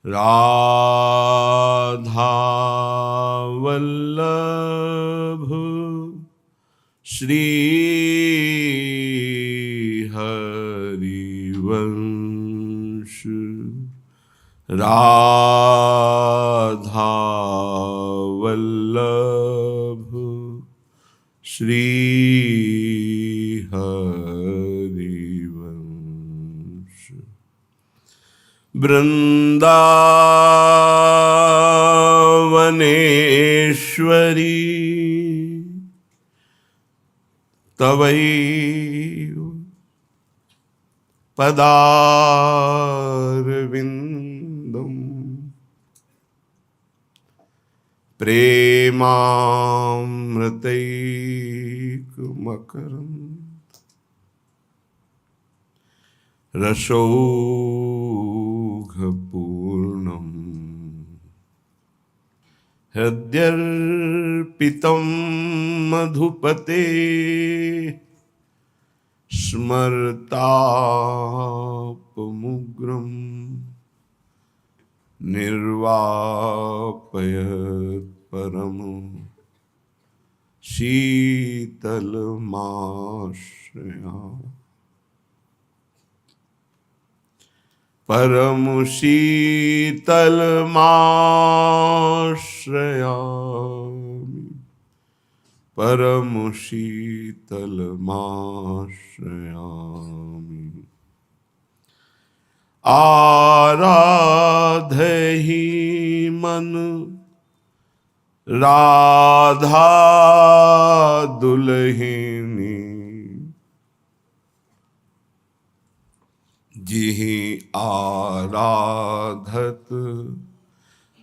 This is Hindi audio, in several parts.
राधा वल्लभ श्री हरिवंश। राधा वल्लभ श्री हरिवंश। वृंदावनेश्वरी तवैव पदारविंदम प्रेमामृतैकमकरंद रसौघपूर्णम् हृद्यर्पितं मधुपते स्मर्तापमुग्रं निर्वापयत् परम शीतलमाश्रया। परम शीतलमाश्रयामि। परम शीतलमाश्रयामि। आराधहि मन राधा दुल्हिनी जिहि आराधत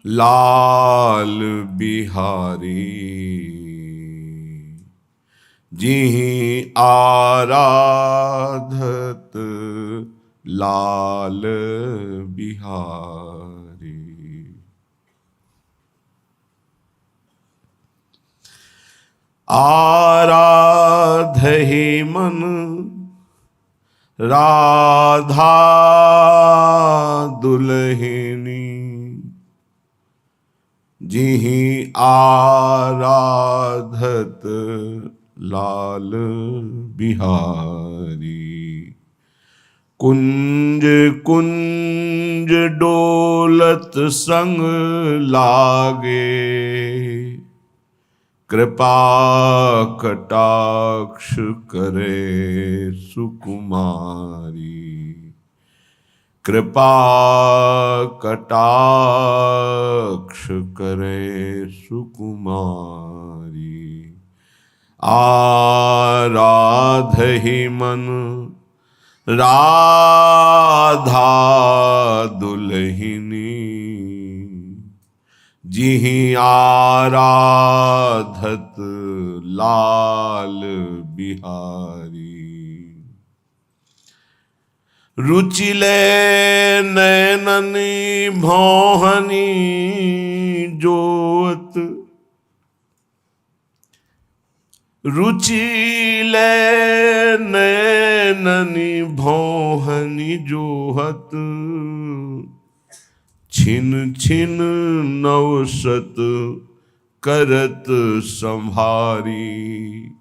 लाल बिहारी। जिहि आराधत लाल बिहारी। आराधहि मन राधा दुल्हिनी जिहि आराधत लाल बिहारी। कुंज कुंज डोलत संग लागे कृपा कटाक्ष करे सुकुमारी। कृपा कटाक्ष करे सुकुमारी। आराधहि मन राधा दुल्हिनी जिहि आराधत लाल बिहारी। रुचिले नैननी भौहनी जोत। रुचिले नैननी भौहनी जोहत छिन छिन नवसत करत संभारी।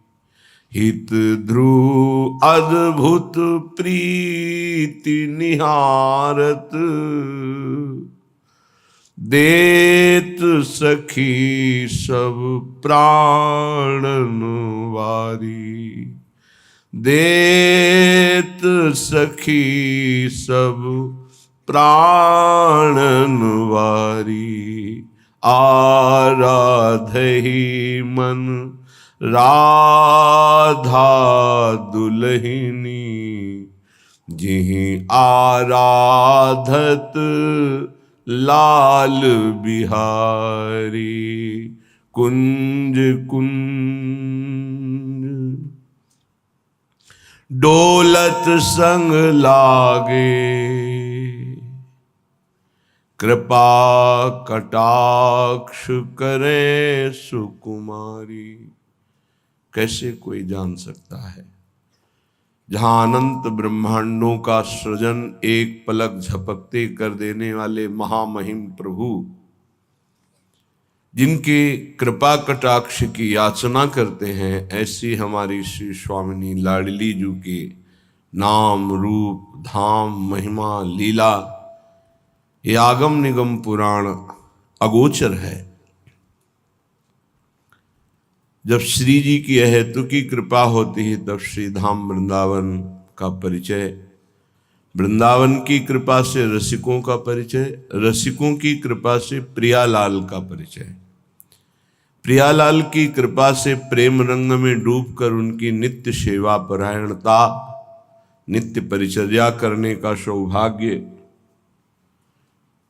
हित ध्रुव अद्भुत प्रीति निहारत देत सखी सब प्राणन वारी। देत सखी सब प्राणन वारी। आराधहि मन राधा दुल्हिनी जिहि आराधत लाल बिहारी। कुंज कुंज डोलत संग लागे कृपा कटाक्ष करे सुकुमारी। कैसे कोई जान सकता है जहां अनंत ब्रह्मांडों का सृजन एक पलक झपकते कर देने वाले महामहिम प्रभु, जिनके कृपा कटाक्ष की याचना करते हैं, ऐसी हमारी श्री स्वामिनी लाडली जू के नाम रूप धाम महिमा लीला ये आगम निगम पुराण अगोचर है। जब श्री जी की अहेतु की कृपा होती है तब श्री धाम वृंदावन का परिचय, वृंदावन की कृपा से रसिकों का परिचय, रसिकों की कृपा से प्रियालाल का परिचय, प्रियालाल की कृपा से प्रेम रंग में डूबकर उनकी नित्य सेवा परायणता, नित्य परिचर्या करने का सौभाग्य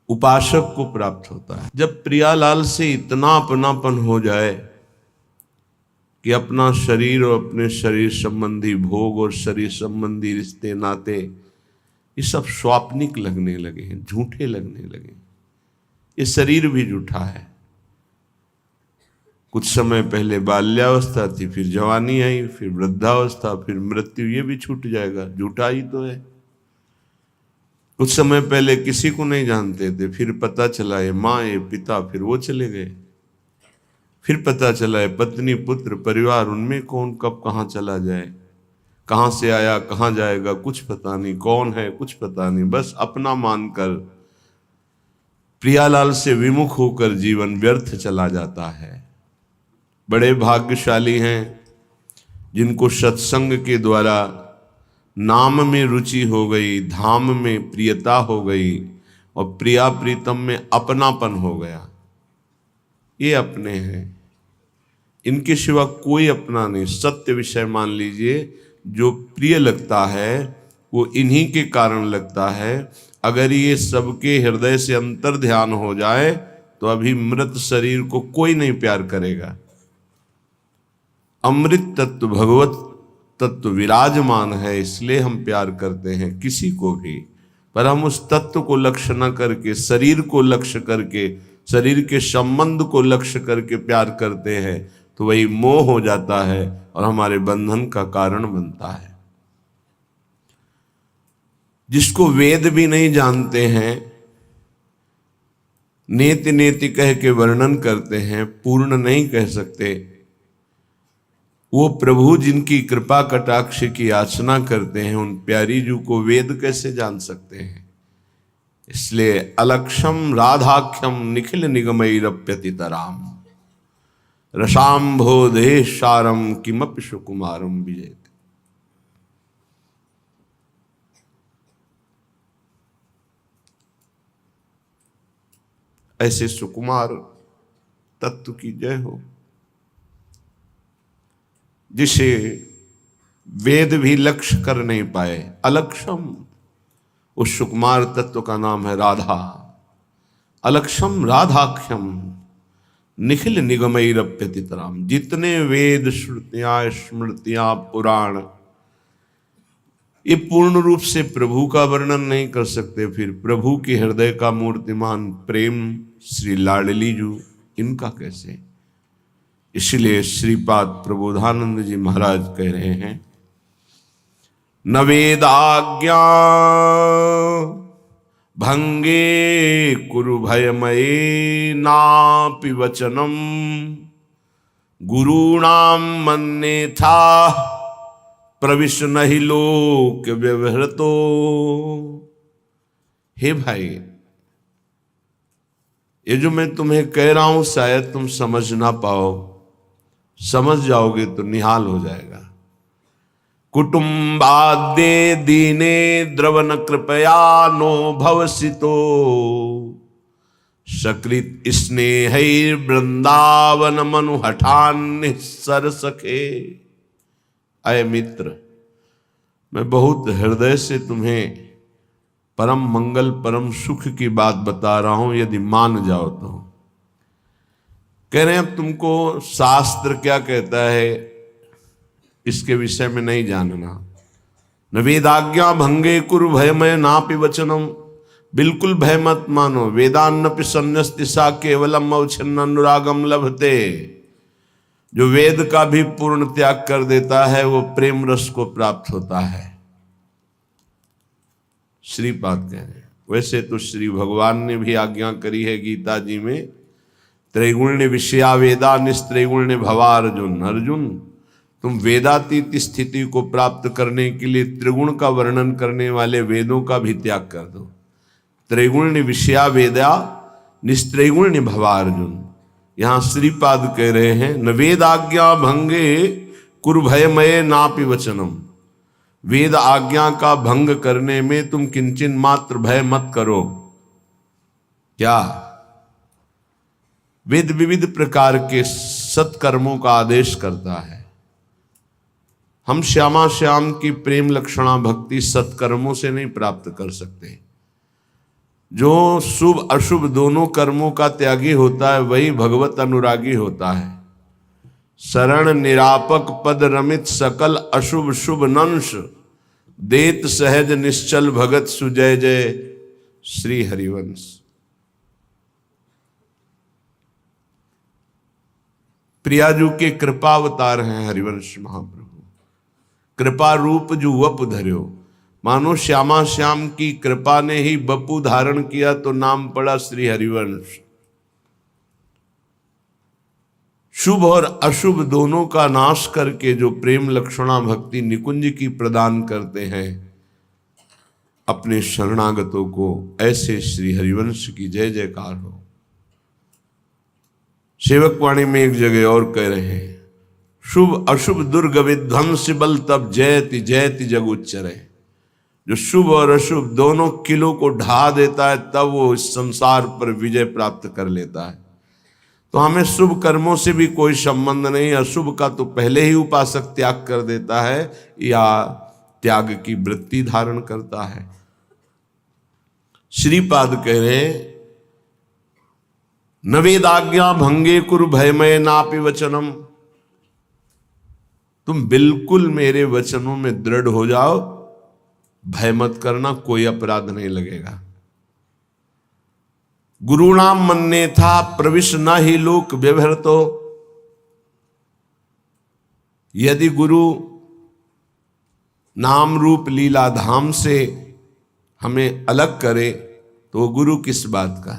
उपासक को प्राप्त होता है। जब प्रियालाल से इतना अपनापन हो जाए कि अपना शरीर और अपने शरीर संबंधी भोग और शरीर संबंधी रिश्ते नाते ये सब स्वाप्निक लगने लगे हैं, झूठे लगने लगे। ये शरीर भी झूठा है। कुछ समय पहले बाल्यावस्था थी, फिर जवानी आई, फिर वृद्धावस्था, फिर मृत्यु, ये भी छूट जाएगा, झूठा ही तो है। कुछ समय पहले किसी को नहीं जानते थे, फिर पता चला ये माँ ये पिता, फिर वो चले गए, फिर पता चला है पत्नी पुत्र परिवार, उनमें कौन कब कहाँ चला जाए, कहाँ से आया कहाँ जाएगा कुछ पता नहीं, कौन है कुछ पता नहीं, बस अपना मानकर प्रियालाल से विमुख होकर जीवन व्यर्थ चला जाता है। बड़े भाग्यशाली हैं जिनको सत्संग के द्वारा नाम में रुचि हो गई, धाम में प्रियता हो गई और प्रिया प्रीतम में अपनापन हो गया। ये अपने हैं, इनके सिवा कोई अपना नहीं। सत्य विषय मान लीजिए, जो प्रिय लगता है वो इन्हीं के कारण लगता है। अगर ये सबके हृदय से अंतर ध्यान हो जाए तो अभी मृत शरीर को कोई नहीं प्यार करेगा। अमृत तत्व भगवत तत्व विराजमान है, इसलिए हम प्यार करते हैं किसी को भी। पर हम उस तत्व को लक्ष्य न करके, शरीर को लक्ष्य करके, शरीर के संबंध को लक्ष्य करके प्यार करते हैं तो वही मोह हो जाता है और हमारे बंधन का कारण बनता है। जिसको वेद भी नहीं जानते हैं, नेति नेति कह के वर्णन करते हैं, पूर्ण नहीं कह सकते, वो प्रभु जिनकी कृपा कटाक्ष की याचना करते हैं, उन प्यारी जू को वेद कैसे जान सकते हैं। इसलिए अलक्षम राधाख्यम निखिल निगमैरप्यतितराम रसाम्भोदेशारम किमपि सुकुमारम विजयते। ऐसे सुकुमार तत्व की जय हो, जिसे वेद भी लक्ष्य कर नहीं पाए। अलक्षम, उस सुकुमार तत्व का नाम है राधा। अलक्षम राधाख्यम निखिल निगमैरप्यतितराम। जितने वेद श्रुतियां स्मृतियां पुराण ये पूर्ण रूप से प्रभु का वर्णन नहीं कर सकते, फिर प्रभु के हृदय का मूर्तिमान प्रेम श्री लाडली जू, इनका कैसे। इसलिए श्रीपाद प्रबोधानंद जी महाराज कह रहे हैं, न वेदाज्ञा भंगे कुरु भयमये नापि वचनम गुरूणाम मन्येथा प्रविश नहि लोक व्यवहृतो। हे भाई, ये जो मैं तुम्हें कह रहा हूं शायद तुम समझ ना पाओ, समझ जाओगे तो निहाल हो जाएगा। कुटुंबाद्ये दीने द्रवन कृपया नो भवसितो सकृत स्नेहैर् वृंदावन मनु हठान सर सखे। अय मित्र, मैं बहुत हृदय से तुम्हें परम मंगल परम सुख की बात बता रहा हूं, यदि मान जाओ तो। कह रहे हैं अब तुमको शास्त्र क्या कहता है इसके विषय में नहीं जानना। न वेदाज्ञा भंगे कुरु भयमय नापि वचनम। बिल्कुल भय मत मानो। वेदान्नपि सन्न्यस्ति सा केवलम अवच्छिन्न अनुरागम लभते। जो वेद का भी पूर्ण त्याग कर देता है वो प्रेम रस को प्राप्त होता है। श्रीपाद कह रहे हैं। वैसे तो श्री भगवान ने भी आज्ञा करी है गीता जी में, त्रैगुण्य विषया वेदा निस्त्रैगुण्य भवा अर्जुन। अर्जुन, तुम वेदातीत स्थिति को प्राप्त करने के लिए त्रिगुण का वर्णन करने वाले वेदों का भी त्याग कर दो। त्रैगुण्य विषया वेदा निस्त्रैगुण्य भवा अर्जुन। यहां श्रीपाद कह रहे हैं, न वेद आज्ञा भंगे कुरु भयमय नापि वचनम। वेद आज्ञा का भंग करने में तुम किंचन मात्र भय मत करो। क्या? वेद विविध प्रकार के सत्कर्मों का आदेश करता है। हम श्यामा श्याम की प्रेम लक्षणा भक्ति सत्कर्मों से नहीं प्राप्त कर सकते। जो शुभ अशुभ दोनों कर्मों का त्यागी होता है वही भगवत अनुरागी होता है। शरण निरापक पद रमित सकल अशुभ शुभ नंश, देत सहज निश्चल भगत सुजय जय श्री हरिवंश। प्रियाजू के कृपावतार हैं हरिवंश महाप्रभु। कृपा रूप जो वपु धर्यो। मानो श्यामा श्याम की कृपा ने ही बपू धारण किया तो नाम पड़ा श्री हरिवंश। शुभ और अशुभ दोनों का नाश करके जो प्रेम लक्षणा भक्ति निकुंज की प्रदान करते हैं अपने शरणागतों को, ऐसे श्री हरिवंश की जय जयकार हो। सेवक वाणी में एक जगह और कह रहे हैं, शुभ अशुभ दुर्ग विध्वंस बल तब जयति जयति जग उच्चरे। जो शुभ और अशुभ दोनों किलों को ढा देता है तब वो इस संसार पर विजय प्राप्त कर लेता है। तो हमें शुभ कर्मों से भी कोई संबंध नहीं। अशुभ का तो पहले ही उपासक त्याग कर देता है या त्याग की वृत्ति धारण करता है। श्रीपाद कह रहे, न वेदाज्ञा भंगे कुरु भयमय नापि वचनम। तुम बिल्कुल मेरे वचनों में दृढ़ हो जाओ, भय मत करना, कोई अपराध नहीं लगेगा। गुरुणाम मन्ने था प्रविश न ही लोक व्यवहृतो। यदि गुरु नाम रूप लीला धाम से हमें अलग करे तो वो गुरु किस बात का।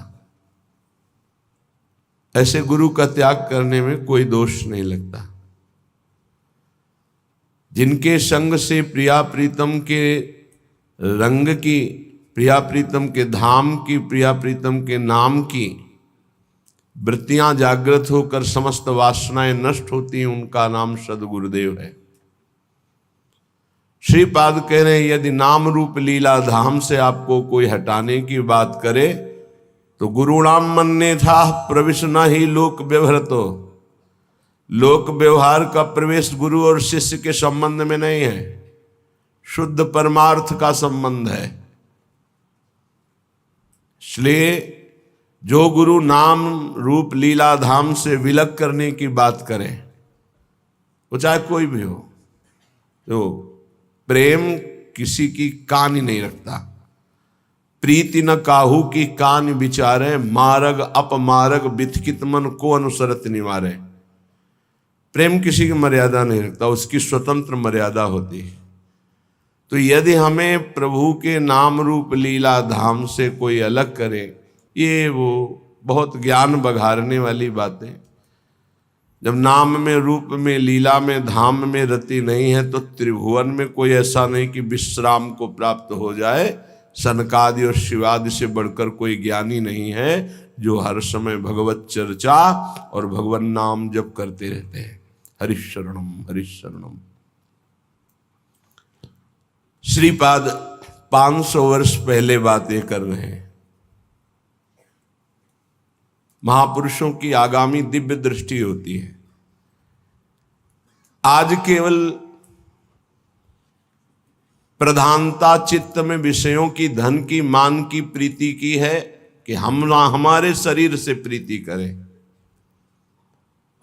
ऐसे गुरु का त्याग करने में कोई दोष नहीं लगता। जिनके संग से प्रिया प्रीतम के रंग की, प्रिया प्रीतम के धाम की, प्रिया प्रीतम के नाम की वृत्तियां जागृत होकर समस्त वासनाएं नष्ट होती हैं, उनका नाम सदगुरुदेव है। श्रीपाद कह रहे हैं, यदि नाम रूप लीला धाम से आपको कोई हटाने की बात करे तो गुरुणाम मन्ने था प्रविश न ही लोक व्यवहृतो। लोक व्यवहार का प्रवेश गुरु और शिष्य के संबंध में नहीं है, शुद्ध परमार्थ का संबंध है। इसलिए जो गुरु नाम रूप लीला धाम से विलग करने की बात करे, वो चाहे कोई भी हो, तो प्रेम किसी की कान ही नहीं रखता। प्रीति न काहू की कान विचारे, मार्ग अपमार्ग बिथकित मन को अनुसरत निवारे। प्रेम किसी की मर्यादा नहीं रखता, उसकी स्वतंत्र मर्यादा होती है। तो यदि हमें प्रभु के नाम रूप लीला धाम से कोई अलग करे, ये वो बहुत ज्ञान बघारने वाली बातें। जब नाम में रूप में लीला में धाम में रति नहीं है तो त्रिभुवन में कोई ऐसा नहीं कि विश्राम को प्राप्त हो जाए। सनकादि और शिवादि से बढ़कर कोई ज्ञानी नहीं है जो हर समय भगवत चर्चा और भगवान नाम जप करते रहते हैं। हरिशरणम हरिशरणम। श्रीपाद 500 वर्ष पहले बातें कर रहे हैं। महापुरुषों की आगामी दिव्य दृष्टि होती है। आज केवल प्रधानता चित्त में विषयों की, धन की, मान की प्रीति की है कि हम हमारे शरीर से प्रीति करें।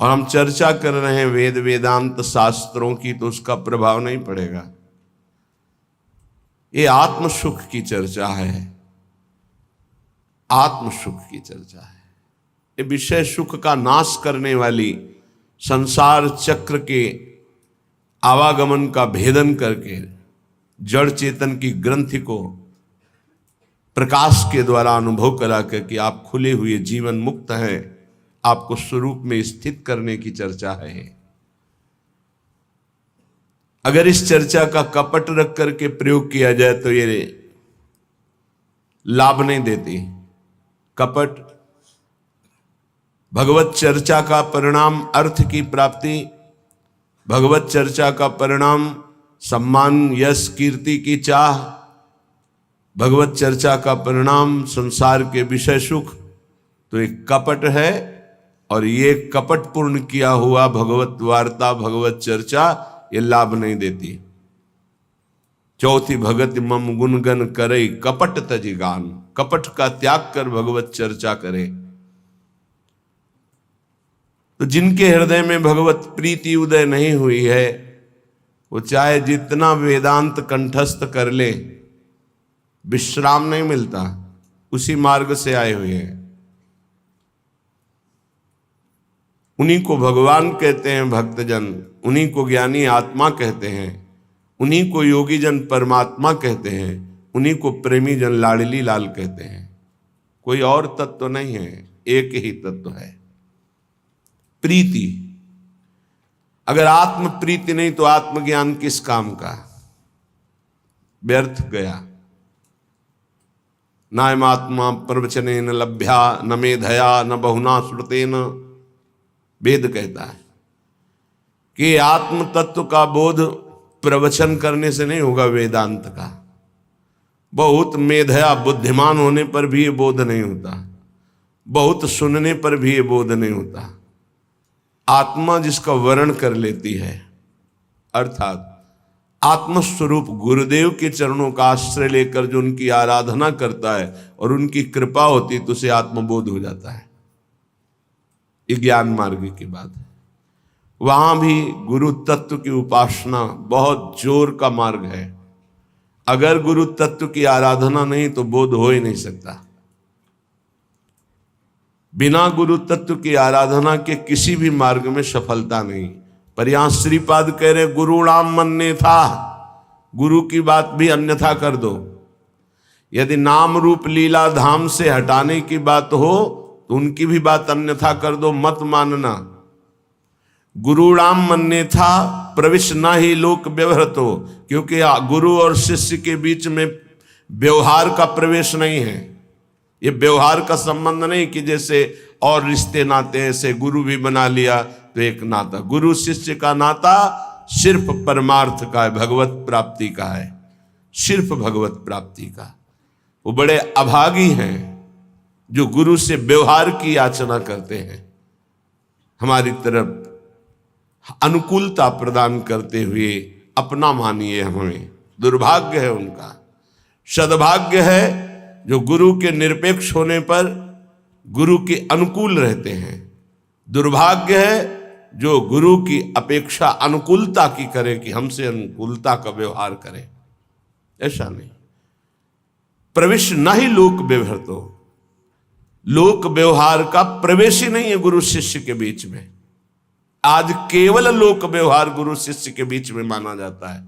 और हम चर्चा कर रहे हैं वेद वेदांत शास्त्रों की, तो उसका प्रभाव नहीं पड़ेगा। ये आत्म सुख की चर्चा है, आत्म सुख की चर्चा है। ये विषय सुख का नाश करने वाली संसार चक्र के आवागमन का भेदन करके जड़ चेतन की ग्रंथि को प्रकाश के द्वारा अनुभव करा कर कि आप खुले हुए जीवन मुक्त हैं, आपको स्वरूप में स्थित करने की चर्चा है। अगर इस चर्चा का कपट रख करके प्रयोग किया जाए तो ये लाभ नहीं देती। कपट भगवत चर्चा का परिणाम अर्थ की प्राप्ति, भगवत चर्चा का परिणाम सम्मान यश कीर्ति की चाह, भगवत चर्चा का परिणाम संसार के विषय सुख, तो एक कपट है। और ये कपट पूर्ण किया हुआ भगवत वार्ता भगवत चर्चा ये लाभ नहीं देती। चौथी भगत मम गुणगन करे कपट तजि गान, कपट का त्याग कर भगवत चर्चा करे। तो जिनके हृदय में भगवत प्रीति उदय नहीं हुई है वो चाहे जितना वेदांत कंठस्थ कर ले, विश्राम नहीं मिलता, उसी मार्ग से आए हुए हैं। उन्हीं को भगवान कहते हैं भक्तजन, उन्हीं को ज्ञानी आत्मा कहते हैं, उन्हीं को योगी जन परमात्मा कहते हैं, उन्हीं को प्रेमी जन लाडली लाल कहते हैं। कोई और तत्व नहीं है, एक ही तत्व है, प्रीति। अगर आत्म प्रीति नहीं तो आत्मज्ञान किस काम का, व्यर्थ गया। नायमात्मा प्रवचनेन लभ्या न मेधया न बहुना श्रुतेन, वेद कहता है कि आत्म तत्व का बोध प्रवचन करने से नहीं होगा। वेदांत का बहुत मेधया बुद्धिमान होने पर भी ये बोध नहीं होता, बहुत सुनने पर भी ये बोध नहीं होता। आत्मा जिसका वर्ण कर लेती है, अर्थात आत्मस्वरूप गुरुदेव के चरणों का आश्रय लेकर जो उनकी आराधना करता है और उनकी कृपा होती है तो उसे आत्मबोध हो जाता है। ये ज्ञान मार्ग की बात है। वहां भी गुरु तत्व की उपासना बहुत जोर का मार्ग है। अगर गुरु तत्व की आराधना नहीं तो बोध हो ही नहीं सकता। बिना गुरु तत्व की आराधना के किसी भी मार्ग में सफलता नहीं। पर यहां श्रीपाद कह रहे गुरुणाम मन्ने था, गुरु की बात भी अन्यथा कर दो। यदि नाम रूप लीला धाम से हटाने की बात हो तो उनकी भी बात अन्यथा कर दो, मत मानना। गुरुणाम मन्ने था प्रविश न ही लोक व्यवहृतो, क्योंकि गुरु और शिष्य के बीच में व्यवहार का प्रवेश नहीं है। ये व्यवहार का संबंध नहीं कि जैसे और रिश्ते नाते ऐसे गुरु भी बना लिया तो एक नाता। गुरु शिष्य का नाता सिर्फ परमार्थ का है, भगवत प्राप्ति का है, सिर्फ भगवत प्राप्ति का। वो बड़े अभागी हैं जो गुरु से व्यवहार की याचना करते हैं, हमारी तरफ अनुकूलता प्रदान करते हुए अपना मानिए हमें। दुर्भाग्य है उनका। सद्भाग्य है जो गुरु के निरपेक्ष होने पर गुरु के अनुकूल रहते हैं। दुर्भाग्य है जो गुरु की अपेक्षा अनुकूलता की करे कि हमसे अनुकूलता का व्यवहार करें। ऐसा नहीं। प्रवेश न ही लोक व्यवहृतो, लोक व्यवहार का प्रवेश ही नहीं है गुरु शिष्य के बीच में। आज केवल लोक व्यवहार गुरु शिष्य के बीच में माना जाता है।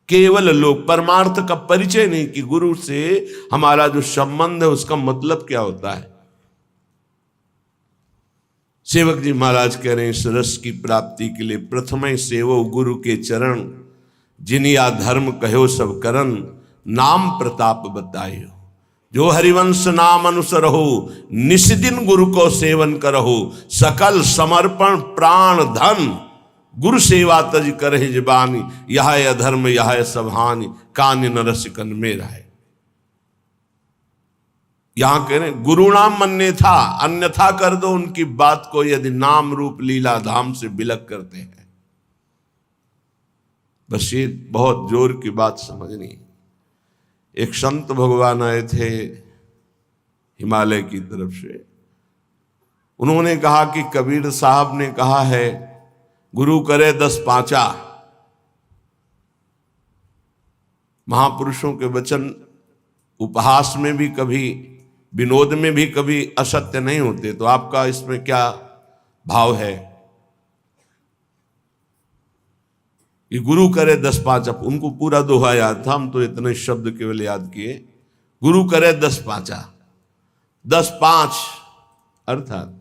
केवल लोक, परमार्थ का परिचय नहीं कि गुरु से हमारा जो संबंध है उसका मतलब क्या होता है। सेवक जी महाराज कह रहे हैं इस रस की प्राप्ति के लिए प्रथम सेवो गुरु के चरण, जिनिया धर्म कहो सब करन, नाम प्रताप बतायो। जो हरिवंश नाम अनुसरहो, निस्दिन गुरु को सेवन करहो, सकल समर्पण प्राण धन, गुरु सेवा तज करहि जबानी, यह अधर्म यह सब हानि, कान न रसिकन मेरा है। यहां कह रहे गुरुणाम मन्ने था, अन्यथा कर दो उनकी बात को यदि नाम रूप लीला धाम से बिलक करते हैं। बस ये बहुत जोर की बात समझनी। एक संत भगवान आए थे हिमालय की तरफ से। उन्होंने कहा कि कबीर साहब ने कहा है गुरु करे 10 पांचा। महापुरुषों के वचन उपहास में भी कभी, विनोद में भी कभी असत्य नहीं होते। तो आपका इसमें क्या भाव है? कि गुरु करे 10 पाँच। उनको पूरा दोहा याद था, हम तो इतने शब्द केवल याद किए। गुरु करे 10 पाँचा, 10 पाँच अर्थात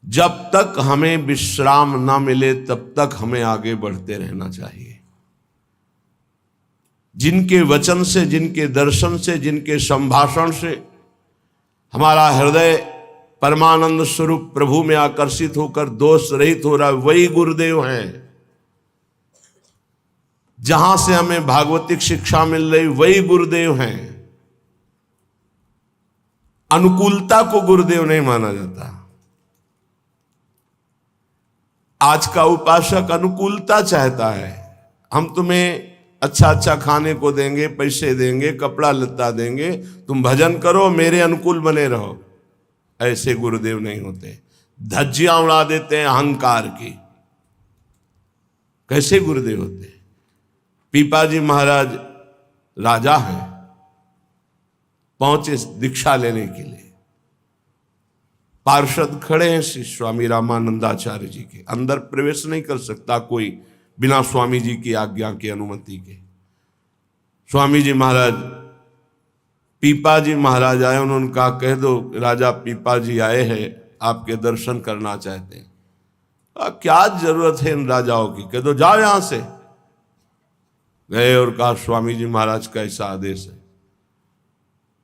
जब तक हमें विश्राम ना मिले तब तक हमें आगे बढ़ते रहना चाहिए। जिनके वचन से, जिनके दर्शन से, जिनके संभाषण से हमारा हृदय परमानंद स्वरूप प्रभु में आकर्षित होकर दोष रहित हो रहा है, वही गुरुदेव हैं। जहां से हमें भागवतिक शिक्षा मिल रही वही गुरुदेव हैं। अनुकूलता को गुरुदेव नहीं माना जाता। आज का उपासक अनुकूलता चाहता है। हम तुम्हें अच्छा अच्छा खाने को देंगे, पैसे देंगे, कपड़ा लत्ता देंगे, तुम भजन करो, मेरे अनुकूल बने रहो। ऐसे गुरुदेव नहीं होते। धज्जियां उड़ा देते हैं अहंकार की। कैसे गुरुदेव होते? पीपाजी महाराज राजा हैं, पहुंचे दीक्षा लेने के लिए। पार्षद खड़े हैं श्री स्वामी रामानंदाचार्य जी के। अंदर प्रवेश नहीं कर सकता कोई बिना स्वामी जी की आज्ञा की, अनुमति के। स्वामी जी महाराज, पीपाजी महाराज आए, उन्होंने कहा कह दो राजा पीपाजी आए हैं, आपके दर्शन करना चाहते हैं। क्या जरूरत है इन राजाओं की, कह दो जाओ यहां से। गए और कहा स्वामी जी महाराज का ऐसा आदेश है।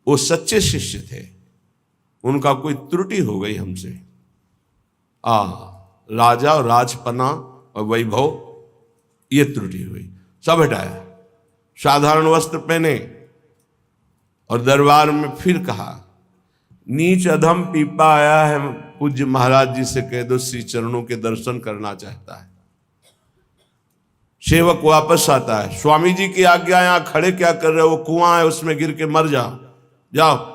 वो सच्चे शिष्य थे, उनका कोई त्रुटि हो गई हमसे। राजा और राजपना और वैभव, ये त्रुटि हुई, सब हटाया, साधारण वस्त्र पहने और दरबार में फिर कहा नीच अधम पीपा आया है, पूज्य महाराज जी से कह दो श्री चरणों के दर्शन करना चाहता है। सेवक वापस आता है, स्वामी जी की आज्ञा, यहां खड़े क्या कर रहे हो, वो कुआं है उसमें गिर के मर जाओ, जाओ।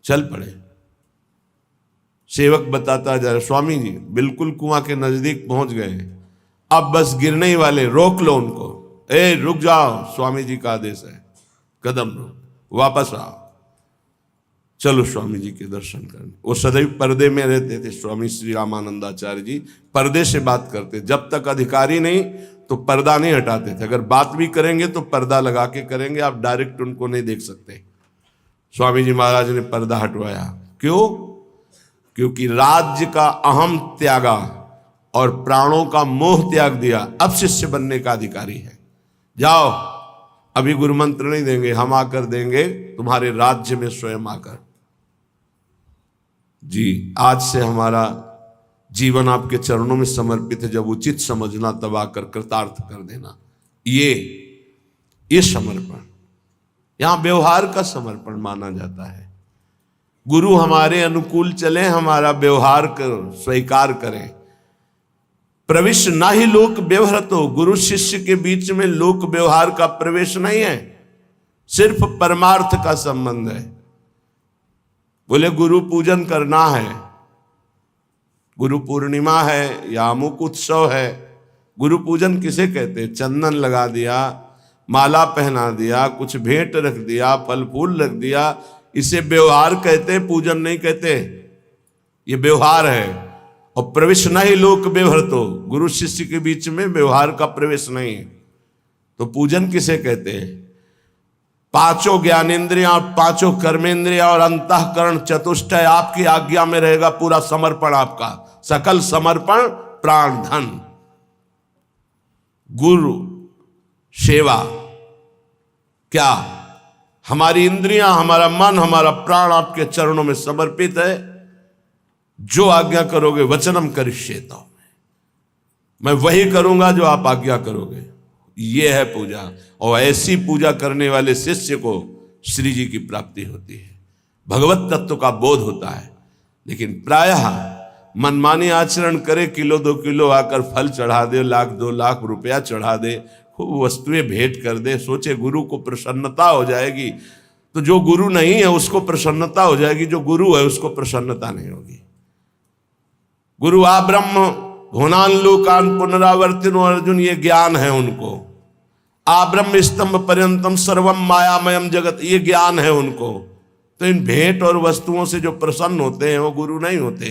चल पड़े। सेवक बताता जा रहा, स्वामी जी बिल्कुल कुआं के नजदीक पहुंच गए, अब बस गिरने ही वाले, रोक लो उनको। रुक जाओ, स्वामी जी का आदेश है, कदम रोक, वापस आओ, चलो स्वामी जी के दर्शन करने। वो सदैव पर्दे में रहते थे स्वामी श्री रामानंदाचार्य जी, पर्दे से बात करते। जब तक अधिकारी नहीं तो पर्दा नहीं हटाते थे। अगर बात भी करेंगे तो पर्दा लगा के करेंगे, आप डायरेक्ट उनको नहीं देख सकते। स्वामी जी महाराज ने पर्दा हटवाया। क्यों? क्योंकि राज्य का अहम त्यागा और प्राणों का मोह त्याग दिया, अब शिष्य बनने का अधिकारी है। जाओ, अभी गुरु मंत्र नहीं देंगे, हम आकर देंगे तुम्हारे राज्य में स्वयं आकर। जी, आज से हमारा जीवन आपके चरणों में समर्पित है। जब उचित समझना तब आकर कृतार्थ कर देना। ये समर्पण यहां व्यवहार का समर्पण माना जाता है। गुरु हमारे अनुकूल चले, हमारा व्यवहार कर स्वीकार करें। प्रवेश ना ही लोक व्यवहारतो, गुरु शिष्य के बीच में लोक व्यवहार का प्रवेश नहीं है, सिर्फ परमार्थ का संबंध है। बोले गुरु पूजन करना है, गुरु पूर्णिमा है या अमुक उत्सव है। गुरु पूजन किसे कहते? चंदन लगा दिया, माला पहना दिया, कुछ भेंट रख दिया, फल फूल रख दिया, इसे व्यवहार कहते, पूजन नहीं कहते। ये व्यवहार है। और प्रवेश नहीं लोक व्यवहार, तो गुरु शिष्य के बीच में व्यवहार का प्रवेश नहीं है, तो पूजन किसे कहते हैं? पांचों ज्ञानेंद्रियां, पांचों कर्मेंद्रियां और अंतःकरण चतुष्टय आपकी आज्ञा में रहेगा। पूरा समर्पण आपका, सकल समर्पण, प्राण धन। गुरु सेवा क्या? हमारी इंद्रियां, हमारा मन, हमारा प्राण आपके चरणों में समर्पित है। जो आज्ञा करोगे वचनम करिष्येत, मैं वही करूंगा जो आप आज्ञा करोगे। ये है पूजा। और ऐसी पूजा करने वाले शिष्य को श्री जी की प्राप्ति होती है, भगवत तत्व का बोध होता है। लेकिन प्रायः मनमानी आचरण करे, किलो 2 किलो आकर फल चढ़ा दे, 1 2 लाख रुपया चढ़ा दे, खूब वस्तुएं भेंट कर दे, सोचे गुरु को प्रसन्नता हो जाएगी। तो जो गुरु नहीं है उसको प्रसन्नता हो जाएगी, जो गुरु है उसको प्रसन्नता नहीं होगी। गुरु आ ब्रह्म भुवनान लोकान पुनरावर्तिनो, अर्जुन ये ज्ञान है उनको। आ ब्रह्म स्तंभ पर्यंतम सर्वम मायामयम जगत, ये ज्ञान है उनको। तो इन भेंट और वस्तुओं से जो प्रसन्न होते हैं वो गुरु नहीं होते।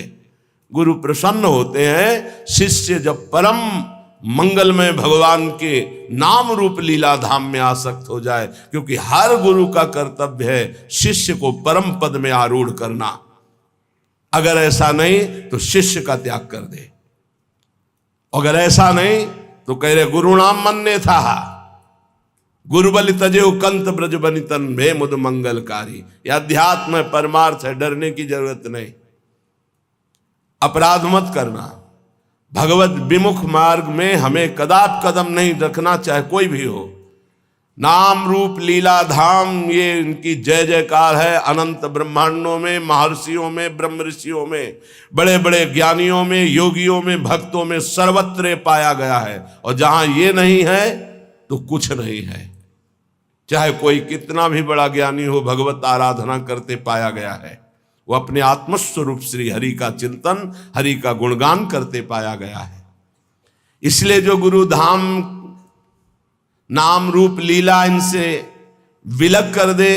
गुरु प्रसन्न होते हैं शिष्य जब परम मंगलमय भगवान के नाम रूप लीला धाम में आसक्त हो जाए, क्योंकि हर गुरु का कर्तव्य है शिष्य को परम पद में आरूढ़ करना। अगर ऐसा नहीं तो शिष्य का त्याग कर दे, अगर ऐसा नहीं तो कह रहे गुरु नाम मन्ने था गुरु बलि तजेउ कंत ब्रज बनितन भे मुद मंगलकारी। यह अध्यात्म है, परमार्थ है, डरने की जरूरत नहीं। अपराध मत करना, भगवत विमुख मार्ग में हमें कदाप कदम नहीं रखना, चाहे कोई भी हो। नाम रूप लीला धाम ये इनकी जय जयकार है। अनंत ब्रह्मांडों में, महर्षियों में, ब्रह्म ऋषियों में, बड़े बड़े ज्ञानियों में, योगियों में, भक्तों में सर्वत्र पाया गया है। और जहां ये नहीं है तो कुछ नहीं है। चाहे कोई कितना भी बड़ा ज्ञानी हो, भगवत आराधना करते पाया गया है। वो अपने आत्मस्वरूप श्री हरि का चिंतन, हरि का गुणगान करते पाया गया है। इसलिए जो गुरु धाम नाम रूप लीला इनसे विलग कर दे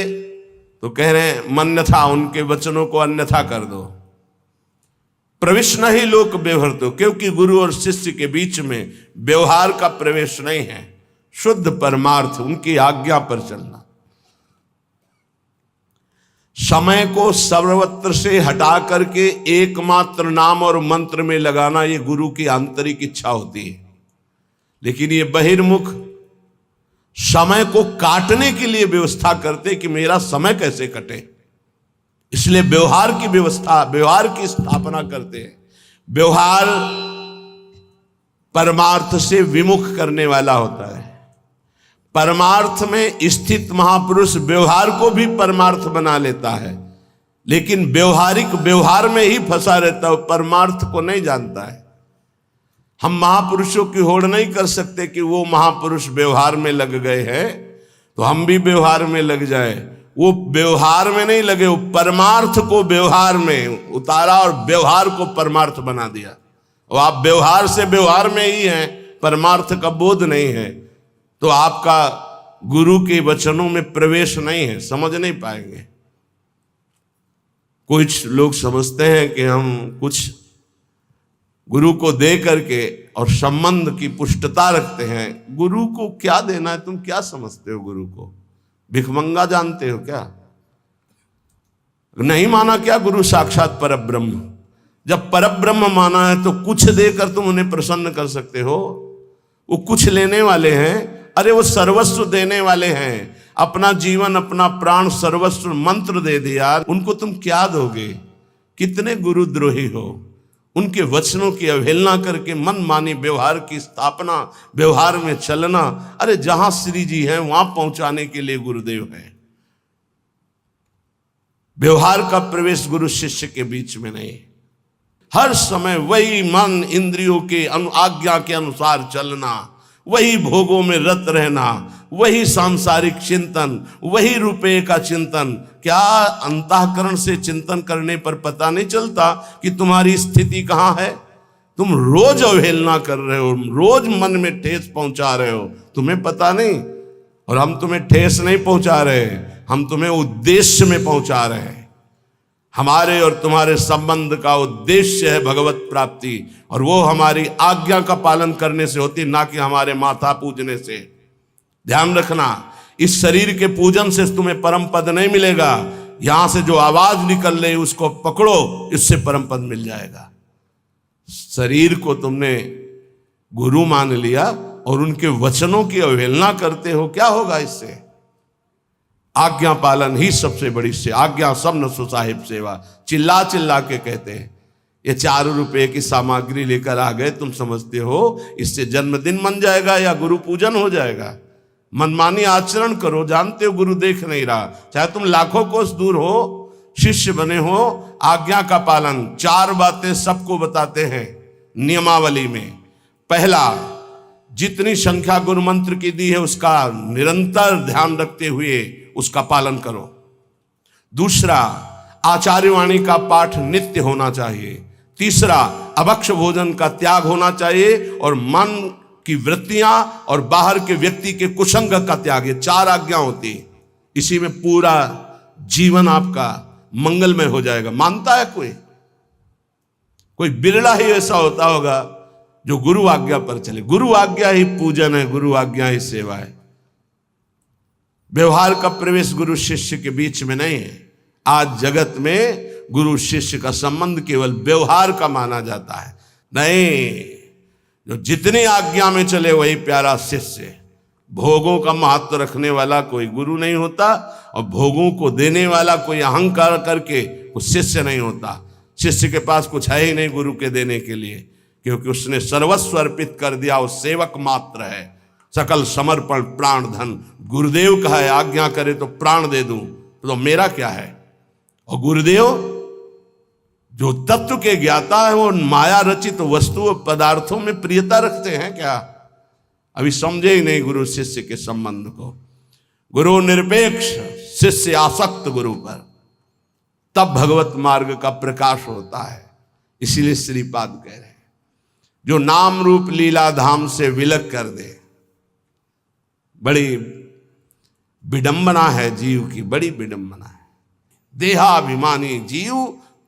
तो कह रहे हैं मन्यथा, उनके वचनों को अन्यथा कर दो। प्रविष्ण ही लोक व्यवहृतो, क्योंकि गुरु और शिष्य के बीच में व्यवहार का प्रवेश नहीं है। शुद्ध परमार्थ, उनकी आज्ञा पर चलना। समय को सर्वत्र से हटा करके एकमात्र नाम और मंत्र में लगाना, ये गुरु की आंतरिक इच्छा होती है। लेकिन ये बहिर्मुख समय को काटने के लिए व्यवस्था करते कि मेरा समय कैसे कटे, इसलिए व्यवहार की व्यवस्था, व्यवहार की स्थापना करते हैं। व्यवहार परमार्थ से विमुख करने वाला होता है। परमार्थ में स्थित महापुरुष व्यवहार को भी परमार्थ बना लेता है, लेकिन व्यवहारिक व्यवहार में ही फंसा रहता है, परमार्थ को नहीं जानता है। हम महापुरुषों की होड़ नहीं कर सकते कि वो महापुरुष व्यवहार में लग गए हैं तो हम भी व्यवहार में लग जाए। वो व्यवहार में नहीं लगे, वो परमार्थ को व्यवहार में उतारा और व्यवहार को परमार्थ बना दिया। और आप व्यवहार से व्यवहार में ही हैं, परमार्थ का बोध नहीं है, तो आपका गुरु के वचनों में प्रवेश नहीं है, समझ नहीं पाएंगे। कुछ लोग समझते हैं कि हम कुछ गुरु को दे करके और संबंध की पुष्टता रखते हैं। गुरु को क्या देना है? तुम क्या समझते हो? गुरु को भिखमंगा जानते हो क्या? नहीं माना क्या गुरु साक्षात परब्रह्म? जब परब्रह्म माना है तो कुछ देकर तुम उन्हें प्रसन्न कर सकते हो? वो कुछ लेने वाले हैं, अरे वो सर्वस्व देने वाले हैं। अपना जीवन, अपना प्राण, सर्वस्व मंत्र दे दिया, उनको तुम क्या दोगे? कितने गुरुद्रोही हो। उनके वचनों की अवहेलना करके मनमानी व्यवहार की स्थापना, व्यवहार में चलना। अरे जहां श्री जी हैं वहां पहुंचाने के लिए गुरुदेव हैं। व्यवहार का प्रवेश गुरु शिष्य के बीच में नहीं। हर समय वही मन इंद्रियों के आज्ञा के अनुसार चलना, वही भोगों में रत रहना, वही सांसारिक चिंतन, वही रुपये का चिंतन। क्या अंतःकरण से चिंतन करने पर पता नहीं चलता कि तुम्हारी स्थिति कहाँ है? तुम रोज अवहेलना कर रहे हो, रोज मन में ठेस पहुंचा रहे हो, तुम्हें पता नहीं। और हम तुम्हें ठेस नहीं पहुंचा रहे, हम तुम्हें उद्देश्य में पहुंचा रहे हैं। हमारे और तुम्हारे संबंध का उद्देश्य है भगवत प्राप्ति, और वो हमारी आज्ञा का पालन करने से होती, ना कि हमारे माथा पूजने से। ध्यान रखना, इस शरीर के पूजन से तुम्हें परम पद नहीं मिलेगा। यहां से जो आवाज निकल रही उसको पकड़ो, इससे परम पद मिल जाएगा। शरीर को तुमने गुरु मान लिया और उनके वचनों की अवहेलना करते हो, क्या होगा इससे? आज्ञा पालन ही सबसे बड़ी से आज्ञा सब न सो साहिब सेवा। चिल्ला चिल्ला के कहते हैं ये 4 रुपए की सामग्री लेकर आ गए, तुम समझते हो इससे जन्मदिन मन जाएगा या गुरु पूजन हो जाएगा? मनमानी आचरण करो, जानते हो गुरु देख नहीं रहा। चाहे तुम लाखों कोस दूर हो, शिष्य बने हो, आज्ञा का पालन। 4 बातें सबको बताते हैं नियमावली में। पहला, जितनी संख्या गुरु मंत्र की दी है उसका निरंतर ध्यान रखते हुए उसका पालन करो। दूसरा, आचार्यवाणी का पाठ नित्य होना चाहिए। तीसरा, अभक्ष भोजन का त्याग होना चाहिए और मन की वृत्तियां और बाहर के व्यक्ति के कुसंग का त्याग। ये 4 आज्ञा होती, इसी में पूरा जीवन आपका मंगलमय हो जाएगा। मानता है कोई कोई बिरला ही ऐसा होता होगा जो गुरु आज्ञा पर चले। गुरु आज्ञा ही पूजन है, गुरु आज्ञा ही सेवा है। व्यवहार का प्रवेश गुरु शिष्य के बीच में नहीं है। आज जगत में गुरु शिष्य का संबंध केवल व्यवहार का माना जाता है। नहीं, जो जितनी आज्ञा में चले वही प्यारा शिष्य। भोगों का महत्व रखने वाला कोई गुरु नहीं होता, और भोगों को देने वाला कोई अहंकार करके वो शिष्य नहीं होता। शिष्य के पास कुछ है ही नहीं गुरु के देने के लिए, क्योंकि उसने सर्वस्व अर्पित कर दिया, वो सेवक मात्र है। सकल समर्पण प्राण धन। गुरुदेव का है, आज्ञा करे तो प्राण दे दूं, तो मेरा क्या है। और गुरुदेव जो तत्व के ज्ञाता है, वो माया रचित वस्तु पदार्थों में प्रियता रखते हैं क्या? अभी समझे ही नहीं गुरु शिष्य के संबंध को। गुरु निरपेक्ष, शिष्य आसक्त गुरु पर, तब भगवत मार्ग का प्रकाश होता है। इसीलिए श्रीपाद कह रहे हैं, जो नाम रूप लीला धाम से विलग कर दे। बड़ी विडंबना है जीव की, बड़ी विडंबना है। देहाभिमानी जीव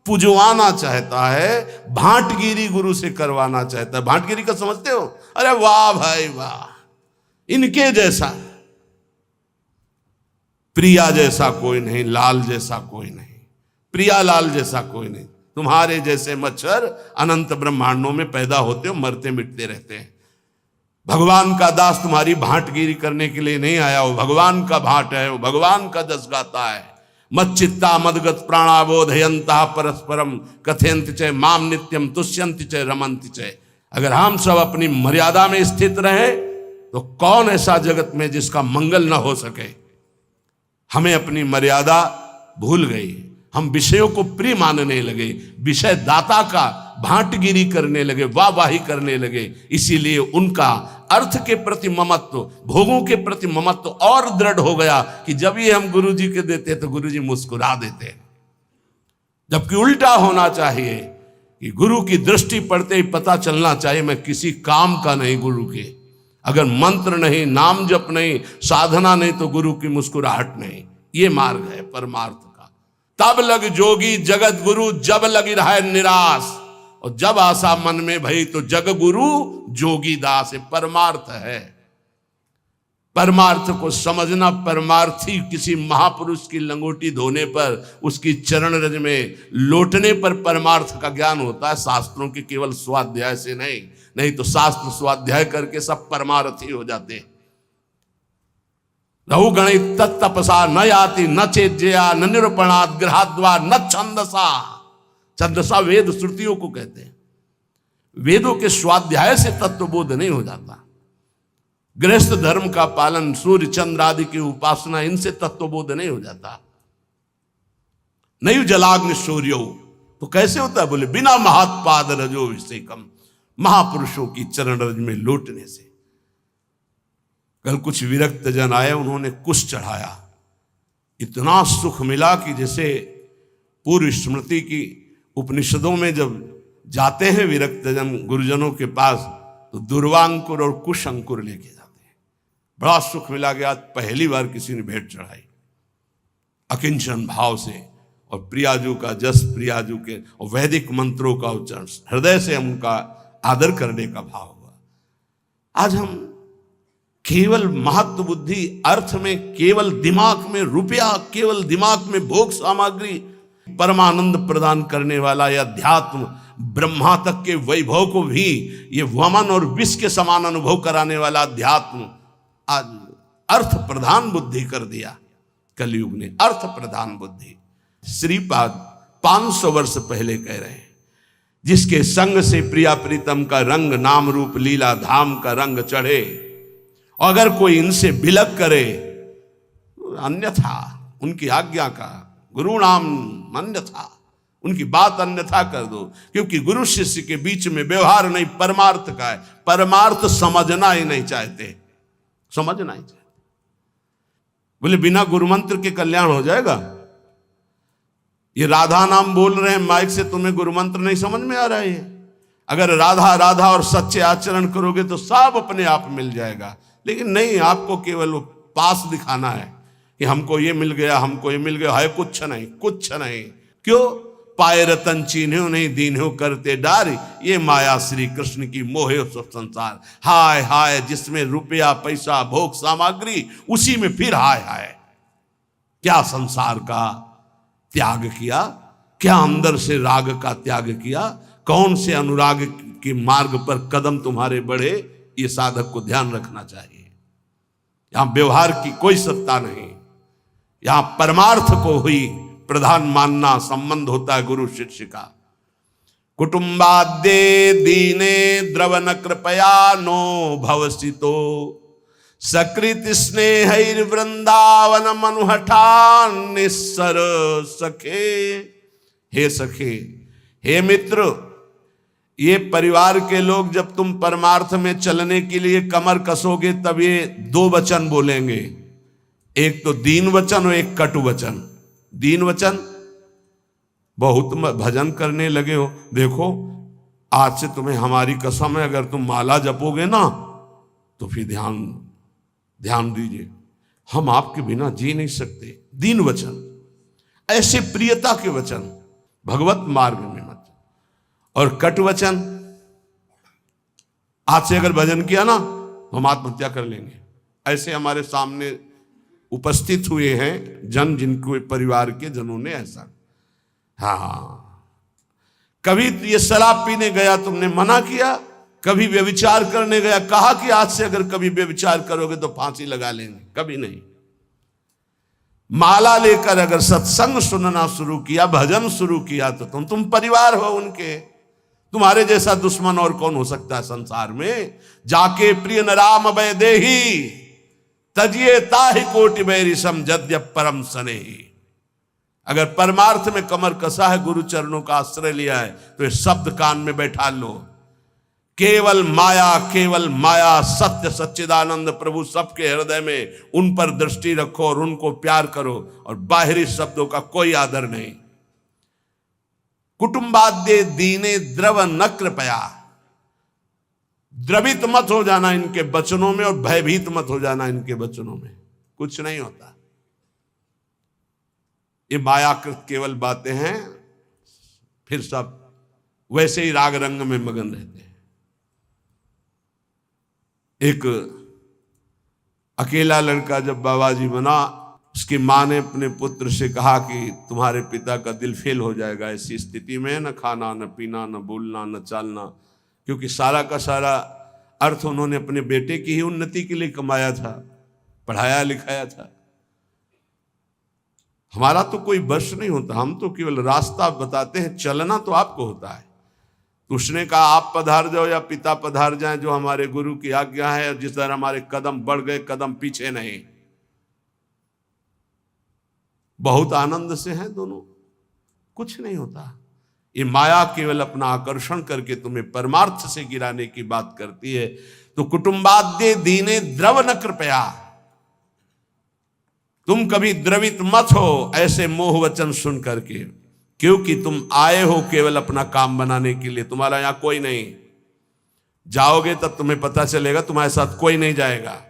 पुजवाना चाहता है, भांटगिरी गुरु से करवाना चाहता है। भांटगिरी का समझते हो? अरे वाह भाई वाह, इनके जैसा, प्रिया जैसा कोई नहीं, लाल जैसा कोई नहीं, प्रिया लाल जैसा कोई नहीं। तुम्हारे जैसे मच्छर अनंत ब्रह्मांडों में पैदा होते हो, मरते मिटते रहते हैं। भगवान का दास तुम्हारी भांटगिरी करने के लिए नहीं आया, वो भगवान का भाट है, वो भगवान का जस गाता है। मच्चित्ता मदगत प्राणाबोधयंता परस्परम कथयंत च माम नित्यम तुष्यंत च रमंत च। अगर हम सब अपनी मर्यादा में स्थित रहे तो कौन ऐसा जगत में जिसका मंगल ना हो सके। हमें अपनी मर्यादा भूल गई, हम विषयों को प्रिय मानने लगे, विषय दाता का भांटगिरी करने लगे, वाहवाही करने लगे। इसीलिए उनका अर्थ के प्रति ममत्व, भोगों के प्रति ममत्व और दृढ़ हो गया कि जब ये हम गुरु जी के देते तो गुरु जी मुस्कुरा देते। जबकि उल्टा होना चाहिए कि गुरु की दृष्टि पड़ते ही पता चलना चाहिए मैं किसी काम का नहीं गुरु के। अगर मंत्र नहीं, नाम जप नहीं, साधना नहीं, तो गुरु की मुस्कुराहट नहीं। ये मार्ग है परमार्थ का। तब लग जोगी जगत गुरु, जब लगी रहा निराश, और जब आशा मन में भई तो जग गुरु जोगी दास। परमार्थ है। परमार्थ को समझना, परमार्थी किसी महापुरुष की लंगोटी धोने पर, उसकी चरण रज में लौटने पर परमार्थ का ज्ञान होता है, शास्त्रों के केवल स्वाध्याय से नहीं। नहीं तो शास्त्र स्वाध्याय करके सब परमार्थी हो जाते। रहु गणित तत्तपसा न याति न चेज्या न निरूपणात् ग्रहाद्वा न छंदसा। छंदसा वेद श्रुतियों को कहते हैं। वेदों के स्वाध्याय से तत्वबोध नहीं हो जाता। गृहस्थ धर्म का पालन, सूर्य चंद्र आदि की उपासना, इनसे तत्वबोध नहीं हो जाता। नयु जलाग्नि सूर्यो, तो कैसे होता है? बोले बिना महात्पाद रजो विषेकम, महापुरुषों की चरण रज में लौटने से। कल कुछ विरक्त जन आए, उन्होंने कुश चढ़ाया, इतना सुख मिला कि जैसे पूर्व स्मृति की उपनिषदों में जब जाते हैं विरक्त जन गुरुजनों के पास, तो दुर्वांकुर और कुश अंकुर लेके जाते हैं। बड़ा सुख मिला गया। पहली बार किसी ने भेंट चढ़ाई अकिंचन भाव से, और प्रियाजू का जस, प्रियाजू के और वैदिक मंत्रों का उच्चारण, हृदय से उनका आदर करने का भाव हुआ। आज हम केवल महत्व बुद्धि, अर्थ में केवल दिमाग में रुपया, केवल दिमाग में भोग सामग्री, परमानंद प्रदान करने वाला या अध्यात्म ब्रह्मा तक के वैभव को भी ये वमन और विष के समान अनुभव कराने वाला अध्यात्म आज अर्थ प्रधान बुद्धि कर दिया। कलयुग ने अर्थ प्रधान बुद्धि। श्रीपाद 500 वर्ष पहले कह रहे हैं, जिसके संग से प्रिया प्रीतम का रंग, नाम रूप लीला धाम का रंग चढ़े, अगर कोई इनसे बिलक करे, अन्यथा उनकी आज्ञा का, गुरु नाम अन्यथा, उनकी बात अन्यथा कर दो। क्योंकि गुरु शिष्य के बीच में व्यवहार नहीं, परमार्थ का है। परमार्थ समझना ही नहीं चाहते, समझना ही चाहते। बोले बिना गुरु मंत्र के कल्याण हो जाएगा? ये राधा नाम बोल रहे हैं माइक से, तुम्हें गुरु मंत्र नहीं समझ में आ रहा है? अगर राधा राधा और सच्चे आचरण करोगे तो सब अपने आप मिल जाएगा। लेकिन नहीं, आपको केवल वो पास दिखाना है कि हमको ये मिल गया, हमको ये मिल गया। है कुछ नहीं, कुछ नहीं। क्यों? पाए रतन चीन्हो नहीं दीन्हो करते डार, ये माया श्री कृष्ण की मोहे सब संसार। हाय हाय जिसमें रुपया पैसा भोग सामग्री, उसी में फिर हाय हाय। क्या संसार का त्याग किया, क्या अंदर से राग का त्याग किया, कौन से अनुराग के मार्ग पर कदम तुम्हारे बढ़े, ये साधक को ध्यान रखना चाहिए। यहां व्यवहार की कोई सत्ता नहीं, यहां परमार्थ को हुई प्रधान मानना संबंध होता है गुरु शिष्य का। कुटुंबाद्ये दीने द्रवन कृपया नो भवसितो, सकृत स्नेहैर वृंदावन मनुहठान निस्सर सखे। हे सखे, हे मित्र, ये परिवार के लोग जब तुम परमार्थ में चलने के लिए कमर कसोगे तब ये दो वचन बोलेंगे, एक तो दीन वचन और एक कटु वचन। दीन वचन, बहुत भजन करने लगे हो, देखो आज से तुम्हें हमारी कसम है, अगर तुम माला जपोगे ना तो फिर ध्यान दीजिए, हम आपके बिना जी नहीं सकते। दीन वचन, ऐसे प्रियता के वचन भगवत मार्ग में मत। और कटु वचन, आज से अगर भजन किया ना तो हम आत्महत्या कर लेंगे। ऐसे हमारे सामने उपस्थित हुए हैं जन, जिनको परिवार के जनों ने ऐसा। हाँ, कभी ये शराब पीने गया तुमने मना किया, कभी व्यभिचार करने गया कहा कि आज से अगर कभी व्यभिचार करोगे तो फांसी लगा लेंगे, कभी नहीं। माला लेकर अगर सत्संग सुनना शुरू किया, भजन शुरू किया तो तुम परिवार हो उनके। तुम्हारे जैसा दुश्मन और कौन हो सकता है संसार में। जाके प्रिय न राम भय देही, तजिए ताहि कोटि बैरी समझद्य परम स्नेही। अगर परमार्थ में कमर कसा है, गुरु चरणों का आश्रय लिया है, तो ये शब्द कान में बैठा लो, केवल माया सत्य सच्चिदानंद प्रभु सबके हृदय में, उन पर दृष्टि रखो और उनको प्यार करो, और बाहरी शब्दों का कोई आदर नहीं। कुटुंबाद्ये दीने द्रव न कृपया, द्रवित मत हो जाना इनके वचनों में और भयभीत मत हो जाना इनके वचनों में, कुछ नहीं होता। ये मायाकृत केवल बातें हैं, फिर सब वैसे ही राग रंग में मगन रहते हैं। एक अकेला लड़का जब बाबा जी बना, उसकी माँ ने अपने पुत्र से कहा कि तुम्हारे पिता का दिल फेल हो जाएगा ऐसी स्थिति में, न खाना न पीना न बोलना न चालना, क्योंकि सारा का सारा अर्थ उन्होंने अपने बेटे की ही उन्नति के लिए कमाया था, पढ़ाया लिखाया था। हमारा तो कोई बस नहीं होता, हम तो केवल रास्ता बताते हैं, चलना तो आपको होता है। तो उसने कहा आप पधार जाओ या पिता पधार जाएं, जो हमारे गुरु की आज्ञा है, जिस तरह हमारे कदम बढ़ गए कदम पीछे नहीं। बहुत आनंद से हैं दोनों, कुछ नहीं होता। ये माया केवल अपना आकर्षण करके तुम्हें परमार्थ से गिराने की बात करती है। तो कुटुंबाद्ये दीने द्रव न कृपया, तुम कभी द्रवित मत हो ऐसे मोह वचन सुन करके, क्योंकि तुम आए हो केवल अपना काम बनाने के लिए, तुम्हारा यहां कोई नहीं। जाओगे तब तुम्हें पता चलेगा, तुम्हारे साथ कोई नहीं जाएगा।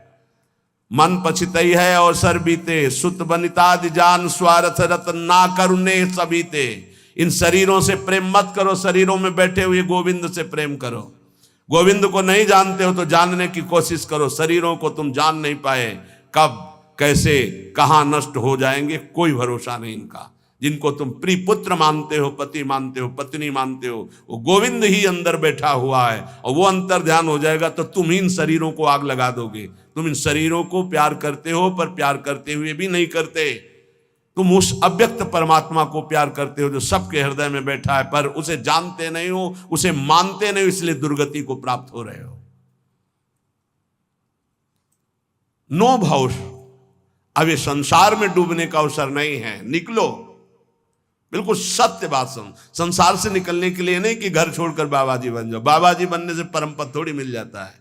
मन पछितई है और सर बीते, सुत बनितादि जान स्वार्थ रतन ना करुणे सबीते। इन शरीरों से प्रेम मत करो, शरीरों में बैठे हुए गोविंद से प्रेम करो। गोविंद को नहीं जानते हो तो जानने की कोशिश करो। शरीरों को तुम जान नहीं पाए, कब कैसे कहां नष्ट हो जाएंगे कोई भरोसा नहीं इनका। जिनको तुम प्रिय पुत्र मानते हो, पति मानते हो, पत्नी मानते हो, वो गोविंद ही अंदर बैठा हुआ है, और वो अंतर ध्यान हो जाएगा तो तुम इन शरीरों को आग लगा दोगे। तुम इन शरीरों को प्यार करते हो, पर प्यार करते हुए भी नहीं करते। तुम उस अव्यक्त परमात्मा को प्यार करते हो जो सबके हृदय में बैठा है, पर उसे जानते नहीं हो, उसे मानते नहीं हो, इसलिए दुर्गति को प्राप्त हो रहे हो। नो भाव, अब ये संसार में डूबने का अवसर नहीं है, निकलो। बिल्कुल सत्य बात सुन, संसार से निकलने के लिए नहीं कि घर छोड़कर बाबा जी बन जाओ। बाबा जी बनने से परम पद थोड़ी मिल जाता है,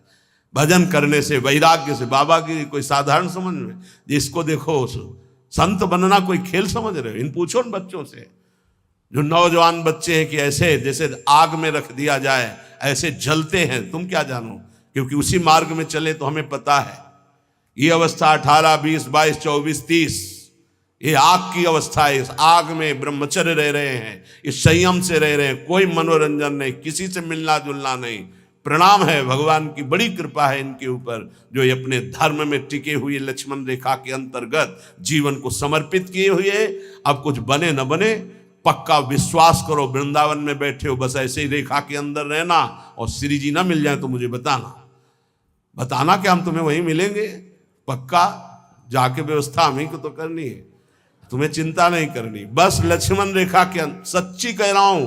भजन करने से, वैराग्य से। बाबा की कोई साधारण समझ में, जिसको देखो संत बनना कोई खेल समझ रहे हो। इन पूछो उन बच्चों से जो नौजवान बच्चे हैं कि ऐसे जैसे आग में रख दिया जाए ऐसे जलते हैं, तुम क्या जानो। क्योंकि उसी मार्ग में चले तो हमें पता है। ये अवस्था 18, 20, 22, 24, 30, ये आग की अवस्था है, इस आग में ब्रह्मचर्य रह रहे हैं, इस संयम से रह रहे हैं, कोई मनोरंजन नहीं, किसी से मिलना जुलना नहीं। प्रणाम है, भगवान की बड़ी कृपा है इनके ऊपर, जो ये अपने धर्म में टिके हुए लक्ष्मण रेखा के अंतर्गत जीवन को समर्पित किए हुए। अब कुछ बने न बने, पक्का विश्वास करो, वृंदावन में बैठे हो बस ऐसे ही रेखा के अंदर रहना, और श्री जी ना मिल जाए तो मुझे बताना कि हम तुम्हें वहीं मिलेंगे। पक्का जाके व्यवस्था हमें को तो करनी है, तुम्हें चिंता नहीं करनी। बस लक्ष्मण रेखा के सच्ची कह रहा हूं,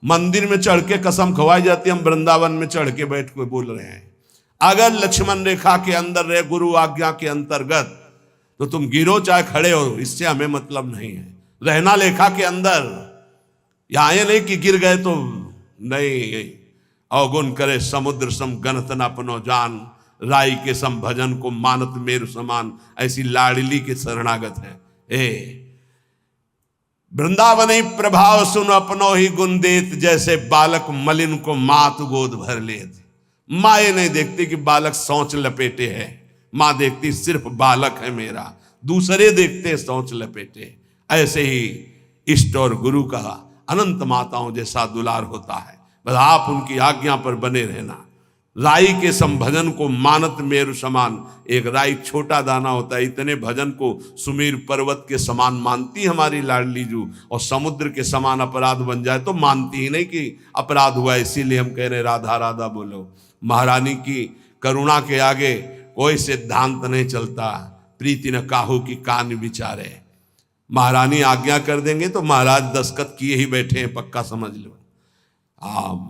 मंदिर में चढ़ के कसम खवाई जाती है, हम वृंदावन में चढ़ के बैठ के बोल रहे हैं। अगर लक्ष्मण रेखा के अंदर रहे, गुरु आज्ञा के अंतर्गत, तो तुम गिरो चाहे खड़े हो, इससे हमें मतलब नहीं है। रहना लेखा के अंदर, यहां ये नहीं कि गिर गए तो नहीं। अवगुण करे समुद्र सम गणत न अपनो जान, राई के सम भजन को मानत मेरु समान, ऐसी लाडली के शरणागत है। वृंदावन ही प्रभाव सुन अपनो ही गुण देत, जैसे बालक मलिन को मात गोद भर लेत। माँ ये नहीं देखती कि बालक सोच लपेटे है, माँ देखती सिर्फ बालक है मेरा, दूसरे देखते सोच लपेटे। ऐसे ही इष्ट और गुरु का अनंत माताओं जैसा दुलार होता है, बस आप उनकी आज्ञा पर बने रहना। राई के संभजन को मानत मेरु समान, एक राई छोटा दाना होता है, इतने भजन को सुमेर पर्वत के समान मानती हमारी लाडली जू, और समुद्र के समान अपराध बन जाए तो मानती ही नहीं कि अपराध हुआ। इसीलिए हम कह रहे राधा राधा बोलो। महारानी की करुणा के आगे कोई सिद्धांत नहीं चलता, प्रीति न काहू की कान विचारे। महारानी आज्ञा कर देंगे तो महाराज दस्तखत किए ही बैठे हैं, पक्का समझ लो।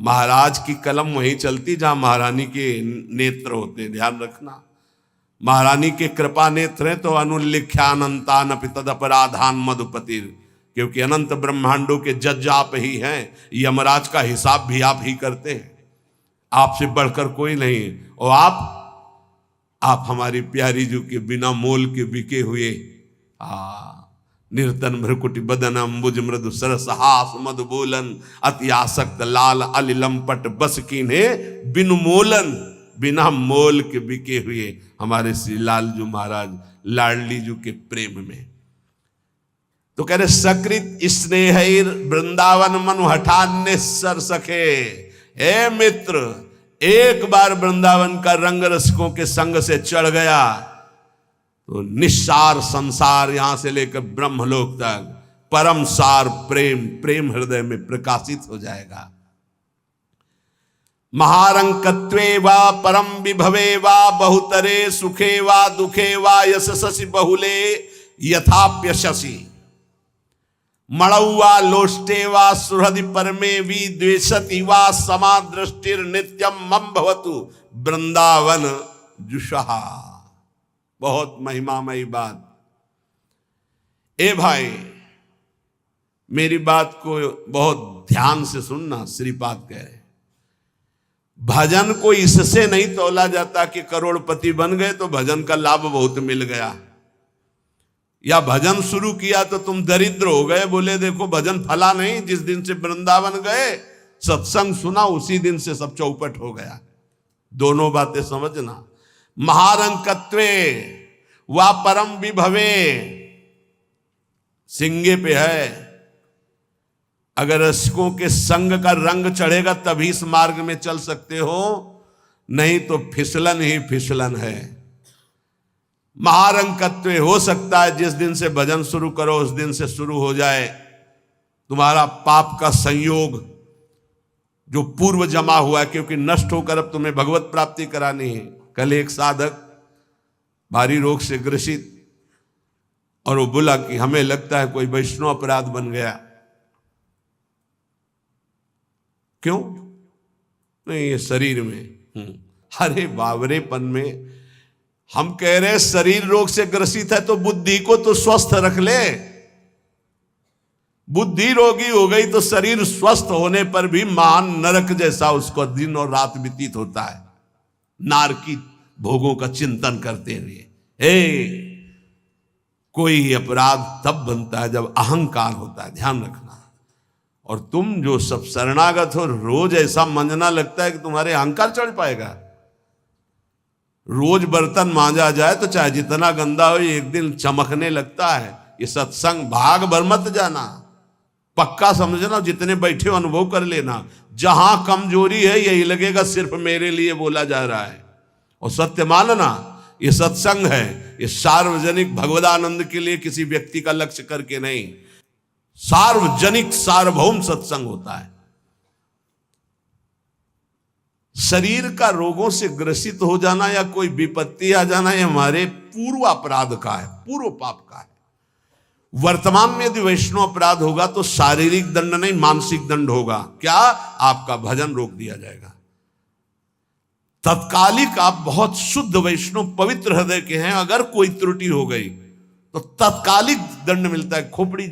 महाराज की कलम वहीं चलती जहां महारानी के नेत्र होते, ध्यान रखना। महारानी के कृपा नेत्र हैं तो अनुल्लिख्यानंतान तद अपराधान मधुपतिर, क्योंकि अनंत ब्रह्मांडों के जज आप ही हैं, यमराज का हिसाब भी आप ही करते हैं, आपसे बढ़कर कोई नहीं। और आप हमारी प्यारी जू के बिना मोल के बिके हुए, निर्तन भ्रकुटी बदन अम्बुज मृदु सरस हास मधु बोलन, अति आसक्त लाल अलिलंपट बस कीन्हे बिनु मोलन, बिना मोल के बिके हुए हमारे श्री लालजू महाराज लाडली जू के प्रेम में। तो कह रहे सकृत स्नेह वृंदावन मनु हठान्य सर सखे। हे मित्र, एक बार वृंदावन का रंग रसिकों के संग से चढ़ गया तो निस्सार संसार, यहां से लेकर ब्रह्मलोक तक परम सार प्रेम हृदय में प्रकाशित हो जाएगा। महारंकत्वे वा परम विभवे वा बहुतरे सुखे वा दुखे वा यशसि बहुले यथाप्यशसि, मणौवा लोष्टे वा सुहृदि परमे वि द्वेषति वा समा दृष्टिर नित्यम मम भवतु वृंदावन जुषहा। बहुत महिमामयी बात। ए भाई, मेरी बात को बहुत ध्यान से सुनना। श्रीपाद कह रहे भजन को इससे नहीं तोला जाता कि करोड़पति बन गए तो भजन का लाभ बहुत मिल गया, या भजन शुरू किया तो तुम दरिद्र हो गए। बोले देखो भजन फला नहीं, जिस दिन से वृंदावन गए सत्संग सुना उसी दिन से सब चौपट हो गया। दोनों बातें समझना। महारंकत्वे वा परम विभवे, सिंगे पे है। अगर रसिकों के संग का रंग चढ़ेगा तभी इस मार्ग में चल सकते हो, नहीं तो फिसलन ही फिसलन है। महारंकत्वे हो सकता है जिस दिन से भजन शुरू करो उस दिन से शुरू हो जाए तुम्हारा पाप का संयोग जो पूर्व जमा हुआ है, क्योंकि नष्ट होकर अब तुम्हें भगवत प्राप्ति करानी है। कल एक साधक भारी रोग से ग्रसित, और वो बोला कि हमें लगता है कोई वैष्णव अपराध बन गया। क्यों? नहीं, ये शरीर में। अरे बावरेपन में हम कह रहे शरीर रोग से ग्रसित है तो बुद्धि को तो स्वस्थ रख ले। बुद्धि रोगी हो गई तो शरीर स्वस्थ होने पर भी महान नरक जैसा उसको दिन और रात व्यतीत होता है, नारकी भोगों का चिंतन करते हुए। कोई अपराध तब बनता है जब अहंकार होता है, ध्यान रखना। और तुम जो सब शरणागत हो, रोज ऐसा मंजना लगता है कि तुम्हारे अहंकार चढ़ पाएगा। रोज बर्तन मांजा जाए तो चाहे जितना गंदा हो एक दिन चमकने लगता है, ये सत्संग भाग भर मत जाना, पक्का समझना, जितने बैठे हो अनुभव कर लेना। जहां कमजोरी है यही लगेगा सिर्फ मेरे लिए बोला जा रहा है, और सत्य मानना ये सत्संग है, ये सार्वजनिक भगवदानंद के लिए किसी व्यक्ति का लक्ष्य करके नहीं, सार्वजनिक सार्वभौम सत्संग होता है। शरीर का रोगों से ग्रसित हो जाना या कोई विपत्ति आ जाना ये हमारे पूर्व अपराध का है, पूर्व पाप का है। वर्तमान में यदि वैष्णव अपराध होगा तो शारीरिक दंड नहीं मानसिक दंड होगा। क्या? आपका भजन रोक दिया जाएगा। तत्कालिक आप बहुत शुद्ध वैष्णव पवित्र हृदय के हैं, अगर कोई त्रुटि हो गई तो तत्कालिक दंड मिलता है। खोपड़ी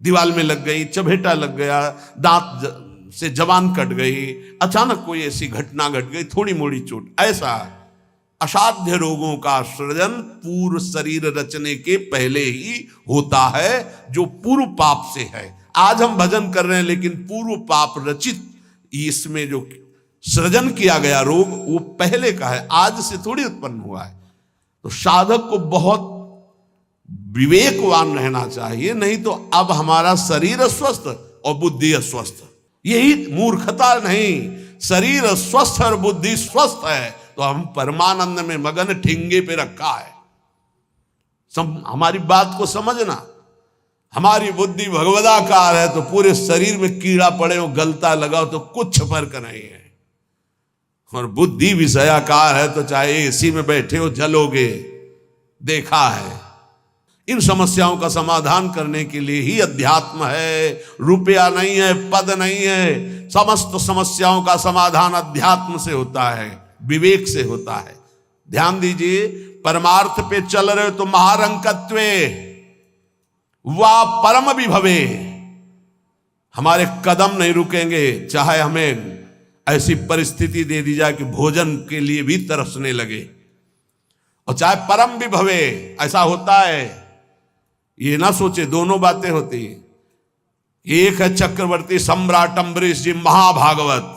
दीवार में लग गई, चबेटा लग गया, दांत से जबान कट गई, अचानक कोई ऐसी घटना घट गई, थोड़ी मोड़ी चोट, ऐसा असाध्य रोगों का सृजन पूर्व शरीर रचने के पहले ही होता है, जो पूर्व पाप से है। आज हम भजन कर रहे हैं लेकिन पूर्व पाप रचित इसमें जो सृजन किया गया रोग वो पहले का है, आज से थोड़ी उत्पन्न हुआ है। तो साधक को बहुत विवेकवान रहना चाहिए, नहीं तो अब हमारा शरीर अस्वस्थ और बुद्धि अस्वस्थ, यही मूर्खता नहीं। शरीर स्वस्थ और बुद्धि स्वस्थ है तो हम परमानंद में मगन ठिंगे पे रखा है। हमारी बात को समझना। हमारी बुद्धि भगवदाकार है तो पूरे शरीर में कीड़ा पड़े हो, गलता लगाओ तो कुछ फर्क नहीं है, और बुद्धि विषयाकार है तो चाहे एसी में बैठे हो जलोगे, देखा है। इन समस्याओं का समाधान करने के लिए ही अध्यात्म है, रुपया नहीं है, पद नहीं है। समस्त समस्याओं का समाधान अध्यात्म से होता है, विवेक से होता है। ध्यान दीजिए, परमार्थ पे चल रहे हो तो महारंकत्वे वा परम विभवे, हमारे कदम नहीं रुकेंगे, चाहे हमें ऐसी परिस्थिति दे दी जाए कि भोजन के लिए भी तरसने लगे, और चाहे परम विभवे, ऐसा होता है। ये ना सोचे दोनों बातें होती हैं। एक है चक्रवर्ती सम्राट अम्बरीश जी महाभागवत,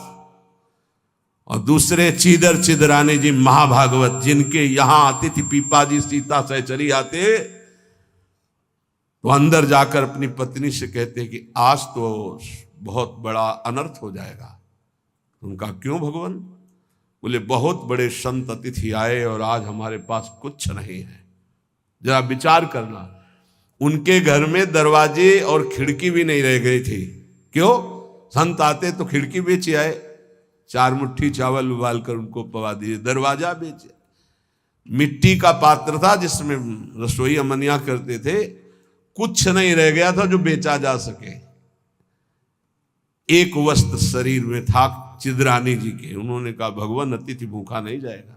और दूसरे चीदर चिदरानी जी महाभागवत, जिनके यहां अतिथि पीपाजी सीता सहचरी आते तो अंदर जाकर अपनी पत्नी से कहते कि आज तो बहुत बड़ा अनर्थ हो जाएगा। उनका क्यों भगवान? बोले बहुत बड़े संत अतिथि आए और आज हमारे पास कुछ नहीं है। जरा विचार करना, उनके घर में दरवाजे और खिड़की भी नहीं रह गई थी। क्यों? संत आते तो खिड़की बेचे आए, 4 मुट्ठी चावल उबाल कर उनको पवा दिए, दरवाजा बेचे। मिट्टी का पात्र था जिसमें रसोई अमनिया करते थे, कुछ नहीं रह गया था जो बेचा जा सके। एक वस्त्र शरीर में था चिदरानी जी के। उन्होंने कहा भगवान अतिथि भूखा नहीं जाएगा।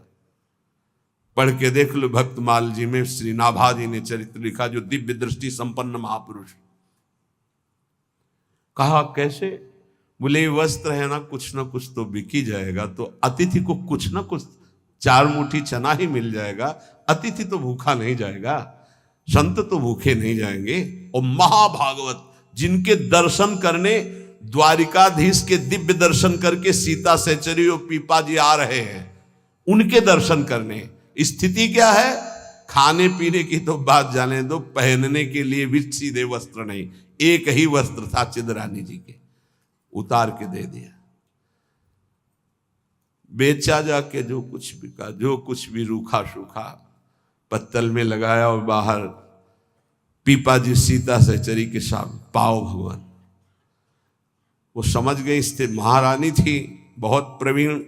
पढ़ के देख लो भक्तमाल जी में श्री नाभा जी ने चरित्र लिखा, जो दिव्य दृष्टि संपन्न महापुरुष। कहा कैसे? बोले वस्त्र है ना कुछ तो बिक ही जाएगा, तो अतिथि को कुछ ना कुछ 4 मुट्ठी चना ही मिल जाएगा, अतिथि तो भूखा नहीं जाएगा, संत तो भूखे नहीं जाएंगे। और महाभागवत जिनके दर्शन करने द्वारिकाधीश के दिव्य दर्शन करके सीता सहचरी और पीपा जी आ रहे हैं, उनके दर्शन करने। स्थिति क्या है? खाने पीने की तो बात जाने दो, पहनने के लिए भी सीधे वस्त्र नहीं। एक ही वस्त्र था चिदरानी जी के, उतार के दे दिया, बेचा जाके जो कुछ बिका, जो कुछ भी रूखा सूखा पत्तल में लगाया और बाहर पीपा जी सीता सहचरी के साथ पाओ भगवान। वो समझ गई, स्थित महारानी थी, बहुत प्रवीण,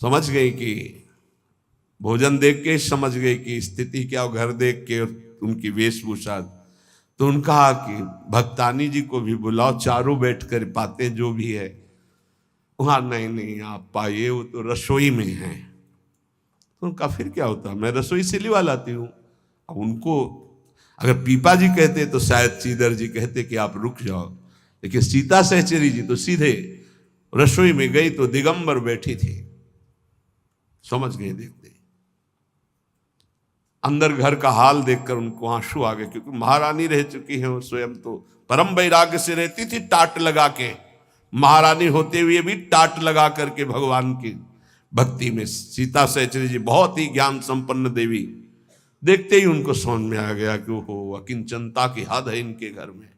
समझ गई कि भोजन देख के समझ गई कि स्थिति क्या, घर देख के उनकी वेशभूषा। तो उन्होंने कहा कि भक्तानी जी को भी बुलाओ, चारों बैठ कर पाते जो भी है। वहाँ नहीं आप पाइए, वो तो रसोई में हैं। तो उनका फिर क्या होता, मैं रसोई से लिवा लाती हूँ। अब उनको अगर पीपा जी कहते तो शायद चीदर जी कहते कि आप रुक जाओ, लेकिन सीता सहचरी जी तो सीधे रसोई में गई तो दिगंबर बैठी थी। समझ गए देखते अंदर घर का हाल देखकर उनको आंसू आ गए, क्योंकि महारानी रह चुकी है, वो स्वयं तो परम वैराग्य से रहती थी, टाट लगा के। महारानी होते हुए भी टाट लगा करके भगवान की भक्ति में। सीता सहचरी जी बहुत ही ज्ञान संपन्न देवी, देखते ही उनको समझ में आ गया कि ओहो, अकिंचनता की हद है इनके घर में,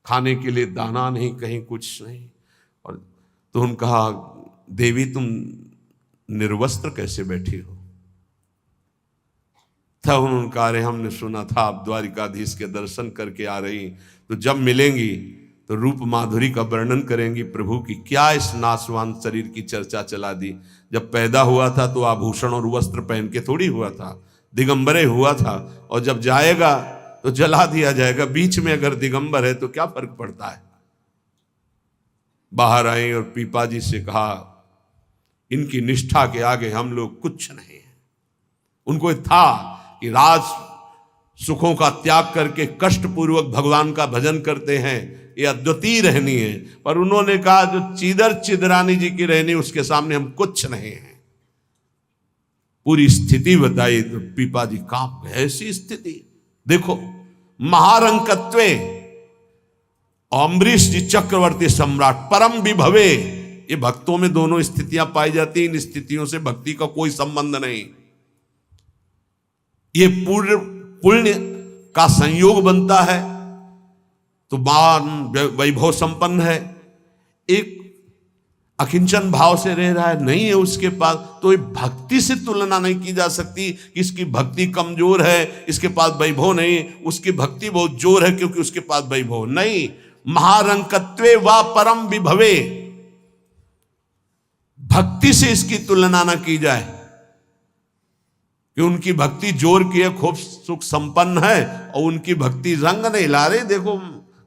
खाने के लिए दाना नहीं, कहीं कुछ नहीं। और तो उन्होंने कहा, देवी तुम निर्वस्त्र कैसे बैठी हो? तब उन्होंने कहा, अरे हमने सुना था आप द्वारिकाधीश के दर्शन करके आ रही, तो जब मिलेंगी तो रूप माधुरी का वर्णन करेंगी प्रभु की। क्या इस नासवान शरीर की चर्चा चला दी? जब पैदा हुआ था तो आभूषण और वस्त्र पहन के थोड़ी हुआ था, दिगंबरे हुआ था, और जब जाएगा तो जला दिया जाएगा। बीच में अगर दिगंबर है तो क्या फर्क पड़ता है? बाहर आई और पीपा जी से कहा, इनकी निष्ठा के आगे हम लोग कुछ नहीं है। उनको था कि राज सुखों का त्याग करके कष्टपूर्वक भगवान का भजन करते हैं, ये अद्वितीय रहनी है। पर उन्होंने कहा, जो चीदर चिदरानी जी की रहनी, उसके सामने हम कुछ नहीं है। पूरी स्थिति बताई तो पीपा जी कांप गए। ऐसी स्थिति देखो, महारंकत्वे, अम्बरीश जी चक्रवर्ती सम्राट, परम विभवे, ये भक्तों में दोनों स्थितियां पाई जाती। इन स्थितियों से भक्ति का कोई संबंध नहीं। ये पूर्ण पुण्य का संयोग बनता है तो मान वैभव संपन्न है। एक अकिंचन भाव से रह रहा है, नहीं है उसके पास, तो ये भक्ति से तुलना नहीं की जा सकती कि इसकी भक्ति कमजोर है, इसके पास वैभव नहीं, उसकी भक्ति बहुत जोर है क्योंकि उसके पास वैभव नहीं। महारंकत्वे वा परम विभवे, भक्ति से इसकी तुलना ना की जाए कि उनकी भक्ति जोर की है, खूब सुख संपन्न है, और उनकी भक्ति रंग नहीं ला रहे, देखो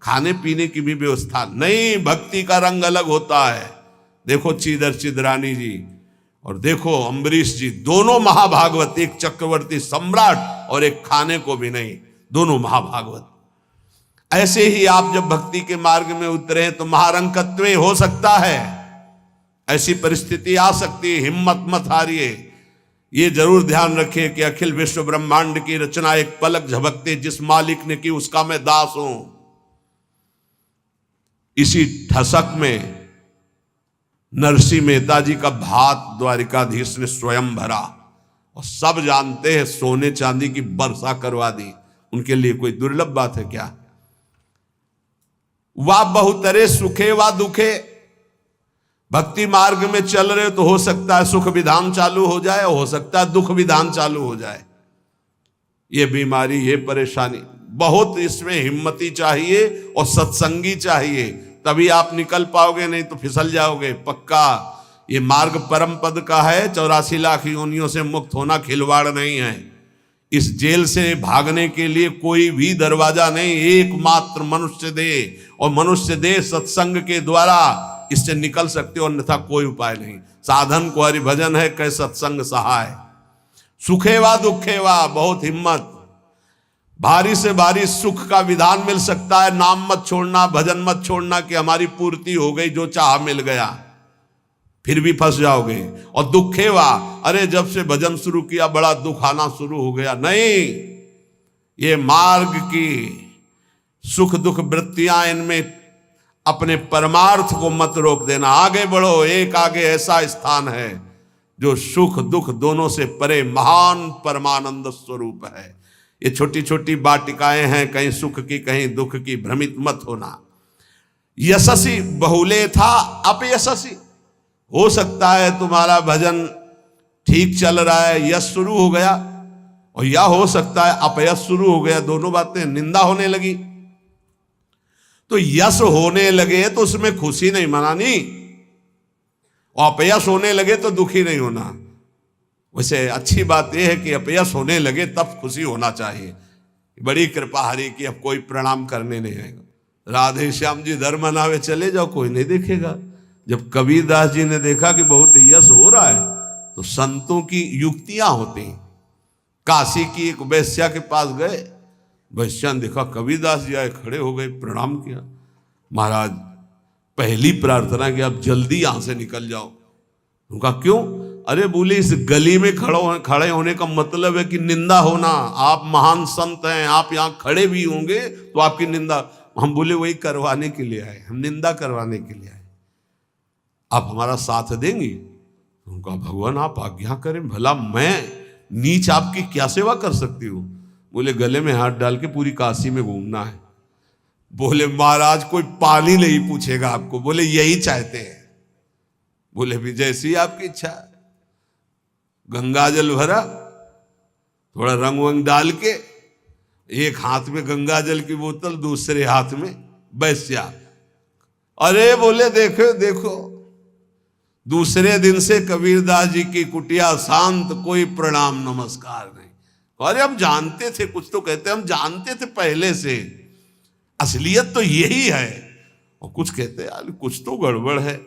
खाने पीने की भी व्यवस्था नहीं, भक्ति का रंग अलग होता है। देखो चीदर चिदरानी जी और देखो अम्बरीश जी, दोनों महाभागवत, एक चक्रवर्ती सम्राट और एक खाने को भी नहीं, दोनों महाभागवत। ऐसे ही आप जब भक्ति के मार्ग में उतरे तो महारंकत्वे हो सकता है, ऐसी परिस्थिति आ सकती है, हिम्मत मत हारिए। ये जरूर ध्यान रखिए कि अखिल विश्व ब्रह्मांड की रचना एक पलक झपकते जिस मालिक ने की, उसका मैं दास हूं। इसी ठसक में नरसिंह मेहता जी का भात द्वारिकाधीश ने स्वयं भरा, और सब जानते हैं सोने चांदी की वर्षा करवा दी। उनके लिए कोई दुर्लभ बात है क्या? वाह बहुतरे सुखे वा दुखे, भक्ति मार्ग में चल रहे तो हो सकता है सुख विधान चालू हो जाए, हो सकता है दुख विधान चालू हो जाए। ये बीमारी, ये परेशानी, बहुत इसमें हिम्मती चाहिए और सत्संगी चाहिए, तभी आप निकल पाओगे, नहीं तो फिसल जाओगे पक्का। ये मार्ग परम पद का है, 84 लाख योनियों से मुक्त होना खिलवाड़ नहीं है। इस जेल से भागने के लिए कोई भी दरवाजा नहीं, एकमात्र मनुष्य देह, और मनुष्य देह सत्संग के द्वारा इससे निकल सकते हो, अन्यथा कोई उपाय नहीं। साधन को हरि भजन है, कै सत्संग सहाय। सुखेवा दुखेवा, बहुत हिम्मत। भारी से भारी सुख का विधान मिल सकता है, नाम मत छोड़ना, भजन मत छोड़ना कि हमारी पूर्ति हो गई, जो चाह मिल गया, फिर भी फंस जाओगे। और दुखेवा, अरे जब से भजन शुरू किया बड़ा दुख आना शुरू हो गया, नहीं। ये मार्ग की सुख दुख वृत्तियां, इनमें अपने परमार्थ को मत रोक देना, आगे बढ़ो। एक आगे ऐसा स्थान है जो सुख दुख दोनों से परे महान परमानंद स्वरूप है। ये छोटी छोटी वाटिकाएं हैं, कहीं सुख की कहीं दुख की, भ्रमित मत होना। यशस्वी बहुले था अपयशस्वी, हो सकता है तुम्हारा भजन ठीक चल रहा है, यश शुरू हो गया, और या हो सकता है अपयश शुरू हो गया, दोनों बातें, निंदा होने लगी। तो यश होने लगे तो उसमें खुशी नहीं मनानी, और अपयश होने लगे तो दुखी नहीं होना। वैसे अच्छी बात यह है कि अपयश होने लगे तब खुशी होना चाहिए। बड़ी कृपा हरि की, अब कोई प्रणाम करने नहीं आएगा। राधे श्याम जी धर्म मनावे चले जाओ, कोई नहीं देखेगा। जब कबीरदास जी ने देखा कि बहुत यश हो रहा है, तो संतों की युक्तियां होती हैं। काशी की एक वैश्या के पास गए, वैश्या ने देखा कबीरदास जी आए, खड़े हो गए, प्रणाम किया। महाराज पहली प्रार्थना कि आप जल्दी यहां से निकल जाओ। उनका क्यों? अरे बोले, इस गली में खड़े होने का मतलब है कि निंदा होना। आप महान संत हैं, आप यहाँ खड़े भी होंगे तो आपकी निंदा। हम बोले वही करवाने के लिए आए, हम निंदा करवाने के लिए आए, आप हमारा साथ देंगे? उनका भगवान आप आज्ञा करें, भला मैं नीच आपकी क्या सेवा कर सकती हूँ? बोले गले में हाथ डाल के पूरी काशी में घूमना है। बोले महाराज कोई पानी नहीं पूछेगा आपको। बोले यही चाहते हैं। बोले भी जैसी आपकी इच्छा। गंगा जल भरा, थोड़ा रंग वंग डाल के, एक हाथ में गंगा जल की बोतल, दूसरे हाथ में वैश्या। अरे बोले देखो देखो, दूसरे दिन से कबीरदास जी की कुटिया शांत, कोई प्रणाम नमस्कार नहीं। अरे हम जानते थे, कुछ तो कहते हम जानते थे पहले से, असलियत तो यही है। और कुछ कहते यार कुछ तो गड़बड़ है,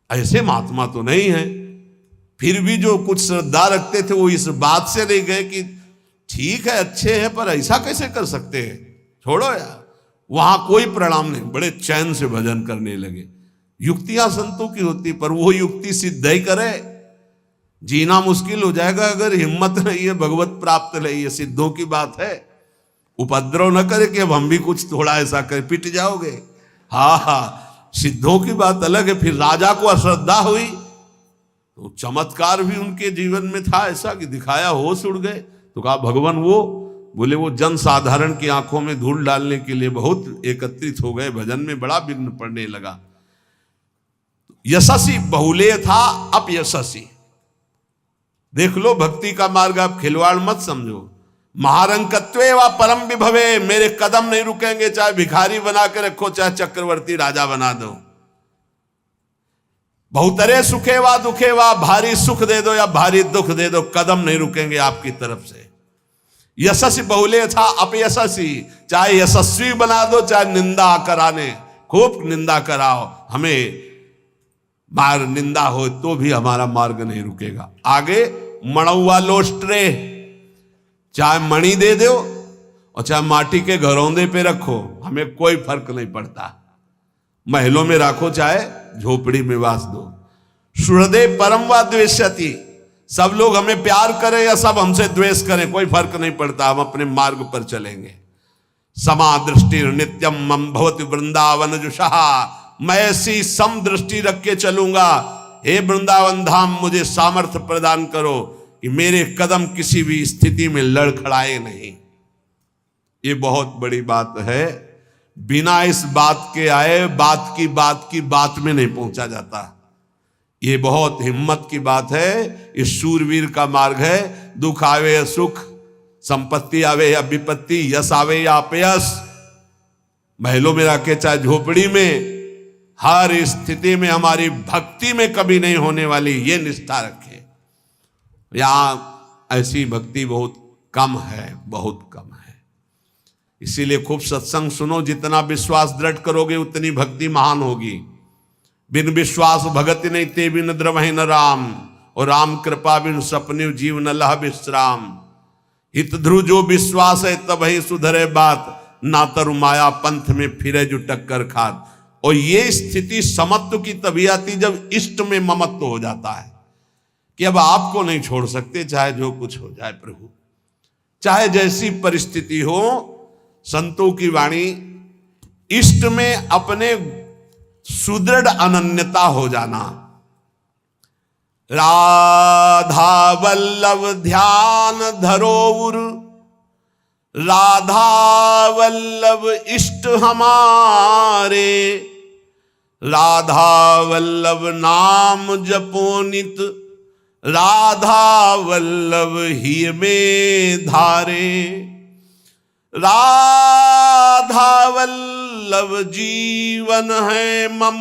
ऐसे महात्मा तो नहीं है। फिर भी जो कुछ श्रद्धा रखते थे वो इस बात से नहीं गए कि ठीक है अच्छे हैं पर ऐसा कैसे कर सकते हैं, छोड़ो यार। वहां कोई प्रणाम नहीं, बड़े चैन से भजन करने लगे। युक्तियां संतों की होती, पर वो युक्ति सिद्ध ही करे। जीना मुश्किल हो जाएगा अगर हिम्मत नहीं है, भगवत प्राप्त नहीं है। सिद्धों की बात है, उपद्रव न करे कि अब हम भी कुछ थोड़ा ऐसा करे, पिट जाओगे। हाँ हाँ, सिद्धों की बात अलग है। फिर राजा को अश्रद्धा हुई तो चमत्कार भी उनके जीवन में था ऐसा कि दिखाया, होश उड़ गए। तो कहा भगवान वो, बोले वो जन साधारण की आंखों में धूल डालने के लिए बहुत एकत्रित हो गए, भजन में बड़ा विघ्न पड़ने लगा। यशस्वी बहुले था अपयशस्वी। देख लो भक्ति का मार्ग, आप खिलवाड़ मत समझो। महारंकत्वे व परम विभवे, मेरे कदम नहीं रुकेंगे, चाहे भिखारी बना के रखो, चाहे चक्रवर्ती राजा बना दो। बहुतरे सुखे वा दुखे वा, भारी सुख दे दो या भारी दुख दे दो, कदम नहीं रुकेंगे आपकी तरफ से। यशस्वी बहुले था अपयशस्वी, चाहे यशस्वी बना दो चाहे निंदा कराने, खूब निंदा कराओ, हमें मार निंदा हो तो भी हमारा मार्ग नहीं रुकेगा। आगे मणुआ लोस्ट्रे, चाहे मणि दे दो और चाहे माटी के घरौंदे पे रखो, हमें कोई फर्क नहीं पड़ता। महलों में रखो चाहे झोपड़ी में वास दो। सुहृदे परम व द्वेष्यति, सब लोग हमें प्यार करें या सब हमसे द्वेष करें, कोई फर्क नहीं पड़ता, हम अपने मार्ग पर चलेंगे। समा दृष्टि नित्यम मम भवति वृंदावन जुषहा, मैं ऐसी सम दृष्टि रख के चलूंगा। हे वृंदावन धाम, मुझे सामर्थ्य प्रदान करो कि मेरे कदम किसी भी स्थिति में लड़खड़ाए नहीं। ये बहुत बड़ी बात है। बिना इस बात के आए बात की बात में नहीं पहुंचा जाता। ये बहुत हिम्मत की बात है। इस शूरवीर का मार्ग है। दुख आवे या सुख, संपत्ति आवे या विपत्ति, यश आवे या अपयश, महलों में रखे चाहे झोपड़ी में, हर स्थिति में हमारी भक्ति में कभी नहीं होने वाली, ये निष्ठा रखे। यहां ऐसी भक्ति बहुत कम है, बहुत कम है। इसीलिए खूब सत्संग सुनो, जितना विश्वास दृढ़ करोगे उतनी भक्ति महान होगी। बिन विश्वास भगति नहीं ते बिन द्रवहि न राम, और राम कृपा बिन सपने जीव न लह विश्राम। हित ध्रुव जो विश्वास है तब ही सुधरे बात, ना तरु माया पंथ में फिरे जो टक्कर खात। और ये स्थिति समत्व की तभी आती जब इष्ट में ममत्व हो जाता है कि अब आपको नहीं छोड़ सकते, चाहे जो कुछ हो जाए प्रभु, चाहे जैसी परिस्थिति हो। संतों की वाणी, इष्ट में अपने सुदृढ़ अनन्यता हो जाना। राधा वल्लभ ध्यान धरोउर, राधा वल्लभ इष्ट हमारे, राधा वल्लभ नाम जपो नित, राधा वल्लभ ही में धारे। राधा वल्लभ जीवन है मम,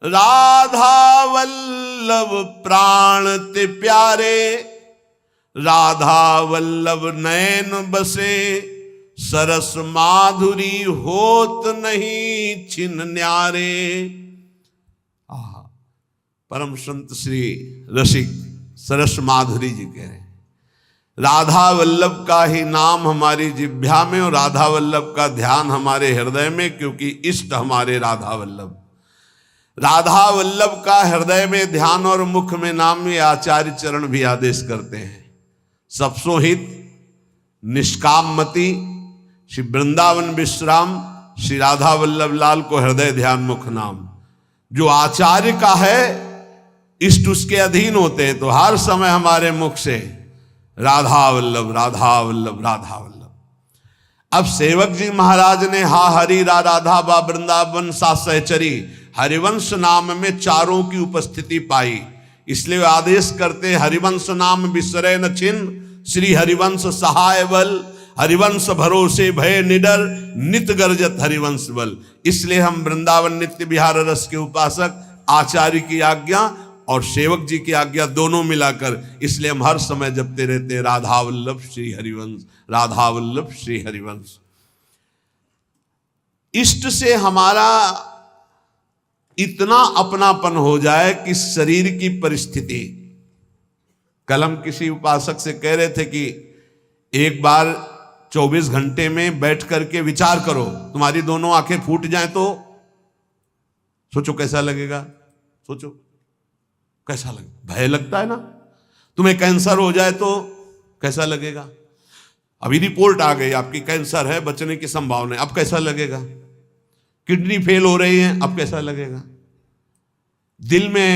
राधा वल्लभ प्राण ते प्यारे, राधा वल्लभ नैन बसे, सरस माधुरी होत नहीं छिन न्यारे। परम संत श्री रसिक सरस माधुरी जी कह रहे हैं, राधा वल्लभ का ही नाम हमारी जिह्वा में और राधा वल्लभ का ध्यान हमारे हृदय में, क्योंकि इष्ट हमारे राधा वल्लभ। राधा वल्लभ का हृदय में ध्यान और मुख में नाम में आचार्य चरण भी आदेश करते हैं। सबसो हित निष्काम मति श्री वृंदावन विश्राम, श्री राधा वल्लभ लाल को हृदय ध्यान मुख नाम। जो आचार्य का है, इष्ट उसके अधीन होते हैं, तो हर समय हमारे मुख से राधा वल्लभ, राधा वल्लभ, राधा वल्लभ। अब सेवक जी महाराज ने हा हरि रा राधा बा वृंदावन सा सहचरी हरिवंश नाम में चारों की उपस्थिति पाई, इसलिए आदेश करते हरिवंश नाम विसरे न छिन्न, श्री हरिवंश सहाय बल, हरिवंश भरोसे भय निडर, नित गर्जत हरिवंश बल। इसलिए हम वृंदावन नित्य विहार रस के उपासक आचार्य की आज्ञा और सेवक जी की आज्ञा दोनों मिलाकर, इसलिए हम हर समय जपते रहते हैं राधा वल्लभ श्री हरिवंश, राधा वल्लभ श्री हरिवंश। इष्ट से हमारा इतना अपनापन हो जाए कि शरीर की परिस्थिति, कल हम किसी उपासक से कह रहे थे कि एक बार 24 घंटे में बैठ करके विचार करो, तुम्हारी दोनों आंखें फूट जाएं तो सोचो कैसा लगेगा, सोचो कैसा लगेगा। भय लगता है ना। तुम्हें कैंसर हो जाए तो कैसा लगेगा। अभी रिपोर्ट आ गई आपकी कैंसर है, बचने की संभावना है, अब कैसा लगेगा। किडनी फेल हो रही है, अब कैसा लगेगा। दिल में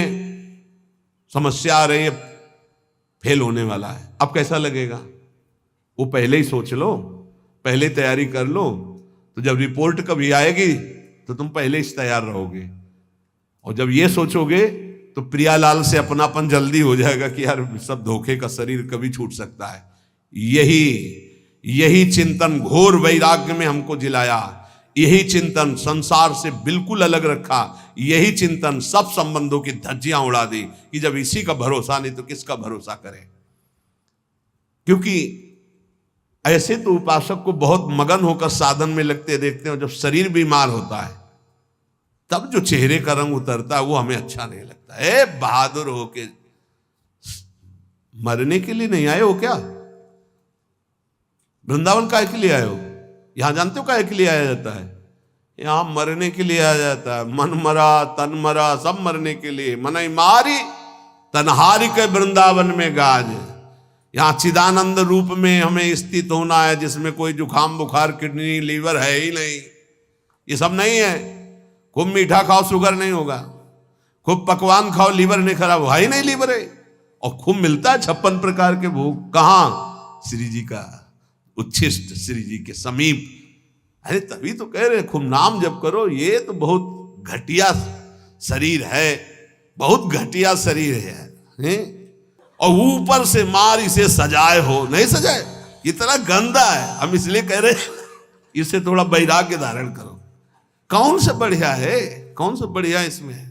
समस्या आ रही है, फेल होने वाला है, अब कैसा लगेगा। वो पहले ही सोच लो, पहले तैयारी कर लो, तो जब रिपोर्ट कभी आएगी तो तुम पहले ही तैयार रहोगे। और जब ये सोचोगे तो प्रियालाल से अपनापन जल्दी हो जाएगा कि यार सब धोखे का शरीर कभी छूट सकता है। यही चिंतन घोर वैराग्य में हमको जिलाया, यही चिंतन संसार से बिल्कुल अलग रखा, यही चिंतन सब संबंधों की धज्जियां उड़ा दी कि जब इसी का भरोसा नहीं तो किसका भरोसा करें। क्योंकि ऐसे तो उपासक को बहुत मगन होकर साधन में लगते देखते हैं, जब शरीर बीमार होता है तब जो चेहरे का रंग उतरता है वो हमें अच्छा नहीं लगता। बहादुर हो के मरने के लिए नहीं आए हो क्या। वृंदावन काहे के लिए आए हो। यहां जानते हो काहे के लिए आया जाता है। यहां मरने के लिए आया जाता है। मन मरा तन मरा सब मरने के लिए। मनई मारी तनहारी के वृंदावन में गाज। यहां चिदानंद रूप में हमें स्थित होना है, जिसमें कोई जुकाम बुखार किडनी लीवर है ही नहीं। ये सब नहीं है। खूब मीठा खाओ शुगर नहीं होगा, खूब पकवान खाओ लीवर नहीं खराब हुआ ही नहीं लीवर है। और खूब मिलता है 56 प्रकार के भोग, कहां श्री जी का उच्छिष्ट, श्री जी के समीप। अरे तभी तो कह रहे खूब नाम जप करो। ये तो बहुत घटिया शरीर है, बहुत घटिया शरीर है। और ऊपर से मार इसे सजाए हो, नहीं सजाए, इतना गंदा है। हम इसलिए कह रहे इसे थोड़ा वैराग्य धारण करो। कौन सा बढ़िया है, कौन सा बढ़िया इसमें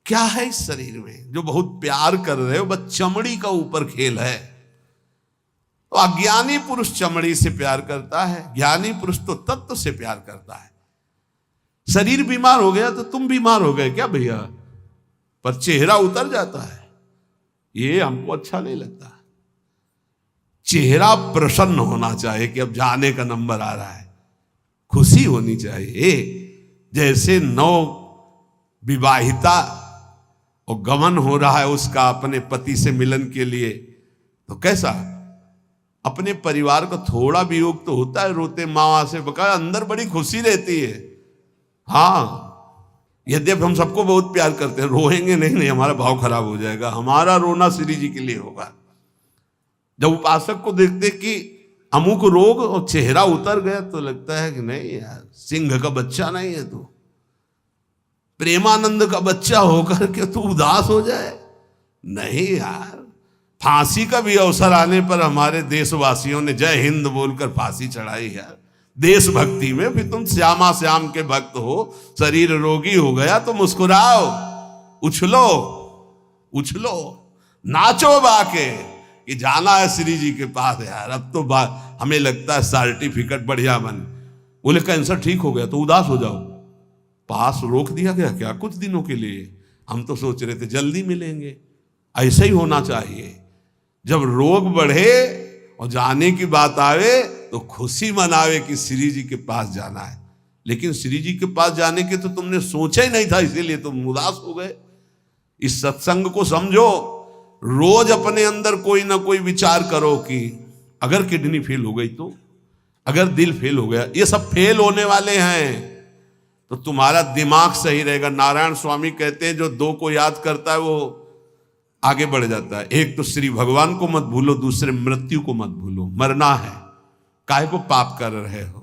क्या है इस शरीर में जो बहुत प्यार कर रहे हो। बस चमड़ी का ऊपर खेल है। तो अज्ञानी पुरुष चमड़ी से प्यार करता है, ज्ञानी पुरुष तो तत्व से प्यार करता है। शरीर बीमार हो गया तो तुम बीमार हो गए क्या भैया, पर चेहरा उतर जाता है, ये हमको अच्छा नहीं लगता। चेहरा प्रसन्न होना चाहिए कि अब जाने का नंबर आ रहा है, खुशी होनी चाहिए। जैसे नौ विवाहिता और गमन हो रहा है उसका अपने पति से मिलन के लिए, तो कैसा अपने परिवार को थोड़ा वियोग तो होता है, रोते माँ से बका, अंदर बड़ी खुशी रहती है। हाँ, यद्यपि हम सबको बहुत प्यार करते हैं, रोएंगे नहीं, हमारा भाव खराब हो जाएगा। हमारा रोना श्री जी के लिए होगा। जब उपासक को देखते कि अमुक रोग और चेहरा उतर गया तो लगता है कि नहीं यार, सिंह का बच्चा नहीं है तू, प्रेमानंद का बच्चा होकर के तू उदास हो जाए। नहीं यार, फांसी का भी अवसर आने पर हमारे देशवासियों ने जय हिंद बोलकर फांसी चढ़ाई यार, देशभक्ति में। फिर तुम श्यामा श्याम के भक्त हो, शरीर रोगी हो गया तो मुस्कुराओ, उछलो उछलो, नाचो बाके कि जाना है श्री जी के पास यार। अब तो हमें लगता है सर्टिफिकेट बढ़िया बन, बोले कैंसर ठीक हो गया तो उदास हो जाओ, पास रोक दिया गया क्या कुछ दिनों के लिए। हम तो सोच रहे थे जल्दी मिलेंगे। ऐसा ही होना चाहिए। जब रोग बढ़े और जाने की बात आवे तो खुशी मनावे कि श्री जी के पास जाना है। लेकिन श्री जी के पास जाने के तो तुमने सोचा ही नहीं था, इसीलिए तुम उदास हो गए। इस सत्संग को समझो। रोज अपने अंदर कोई ना कोई विचार करो कि अगर किडनी फेल हो गई तो, अगर दिल फेल हो गया, ये सब फेल होने वाले हैं तो तुम्हारा दिमाग सही रहेगा। नारायण स्वामी कहते हैं जो 2 को याद करता है वो आगे बढ़ जाता है। एक तो श्री भगवान को मत भूलो, दूसरे मृत्यु को मत भूलो। मरना है, काहे को पाप कर रहे हो,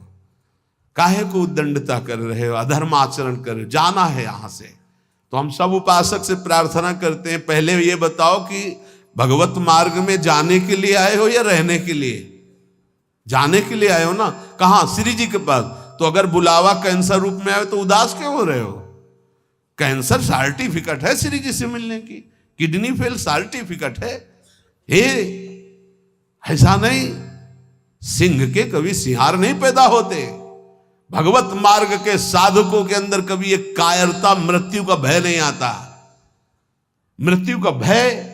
काहे को उद्दंडता कर रहे हो, अधर्म आचरण कर रहे हो, जाना है यहां से। तो हम सब उपासक से प्रार्थना करते हैं, पहले ये बताओ कि भगवत मार्ग में जाने के लिए आए हो या रहने के लिए? जाने के लिए आए हो ना। कहां? श्री जी के पास। तो अगर बुलावा कैंसर रूप में आए तो उदास क्यों हो रहे हो? कैंसर सर्टिफिकेट है श्री जी से मिलने की, किडनी फेल सर्टिफिकेट है। हे, ऐसा नहीं, सिंह के कभी सिंहार नहीं पैदा होते। भगवत मार्ग के साधकों के अंदर कभी एक कायरता, मृत्यु का भय नहीं आता। मृत्यु का भय,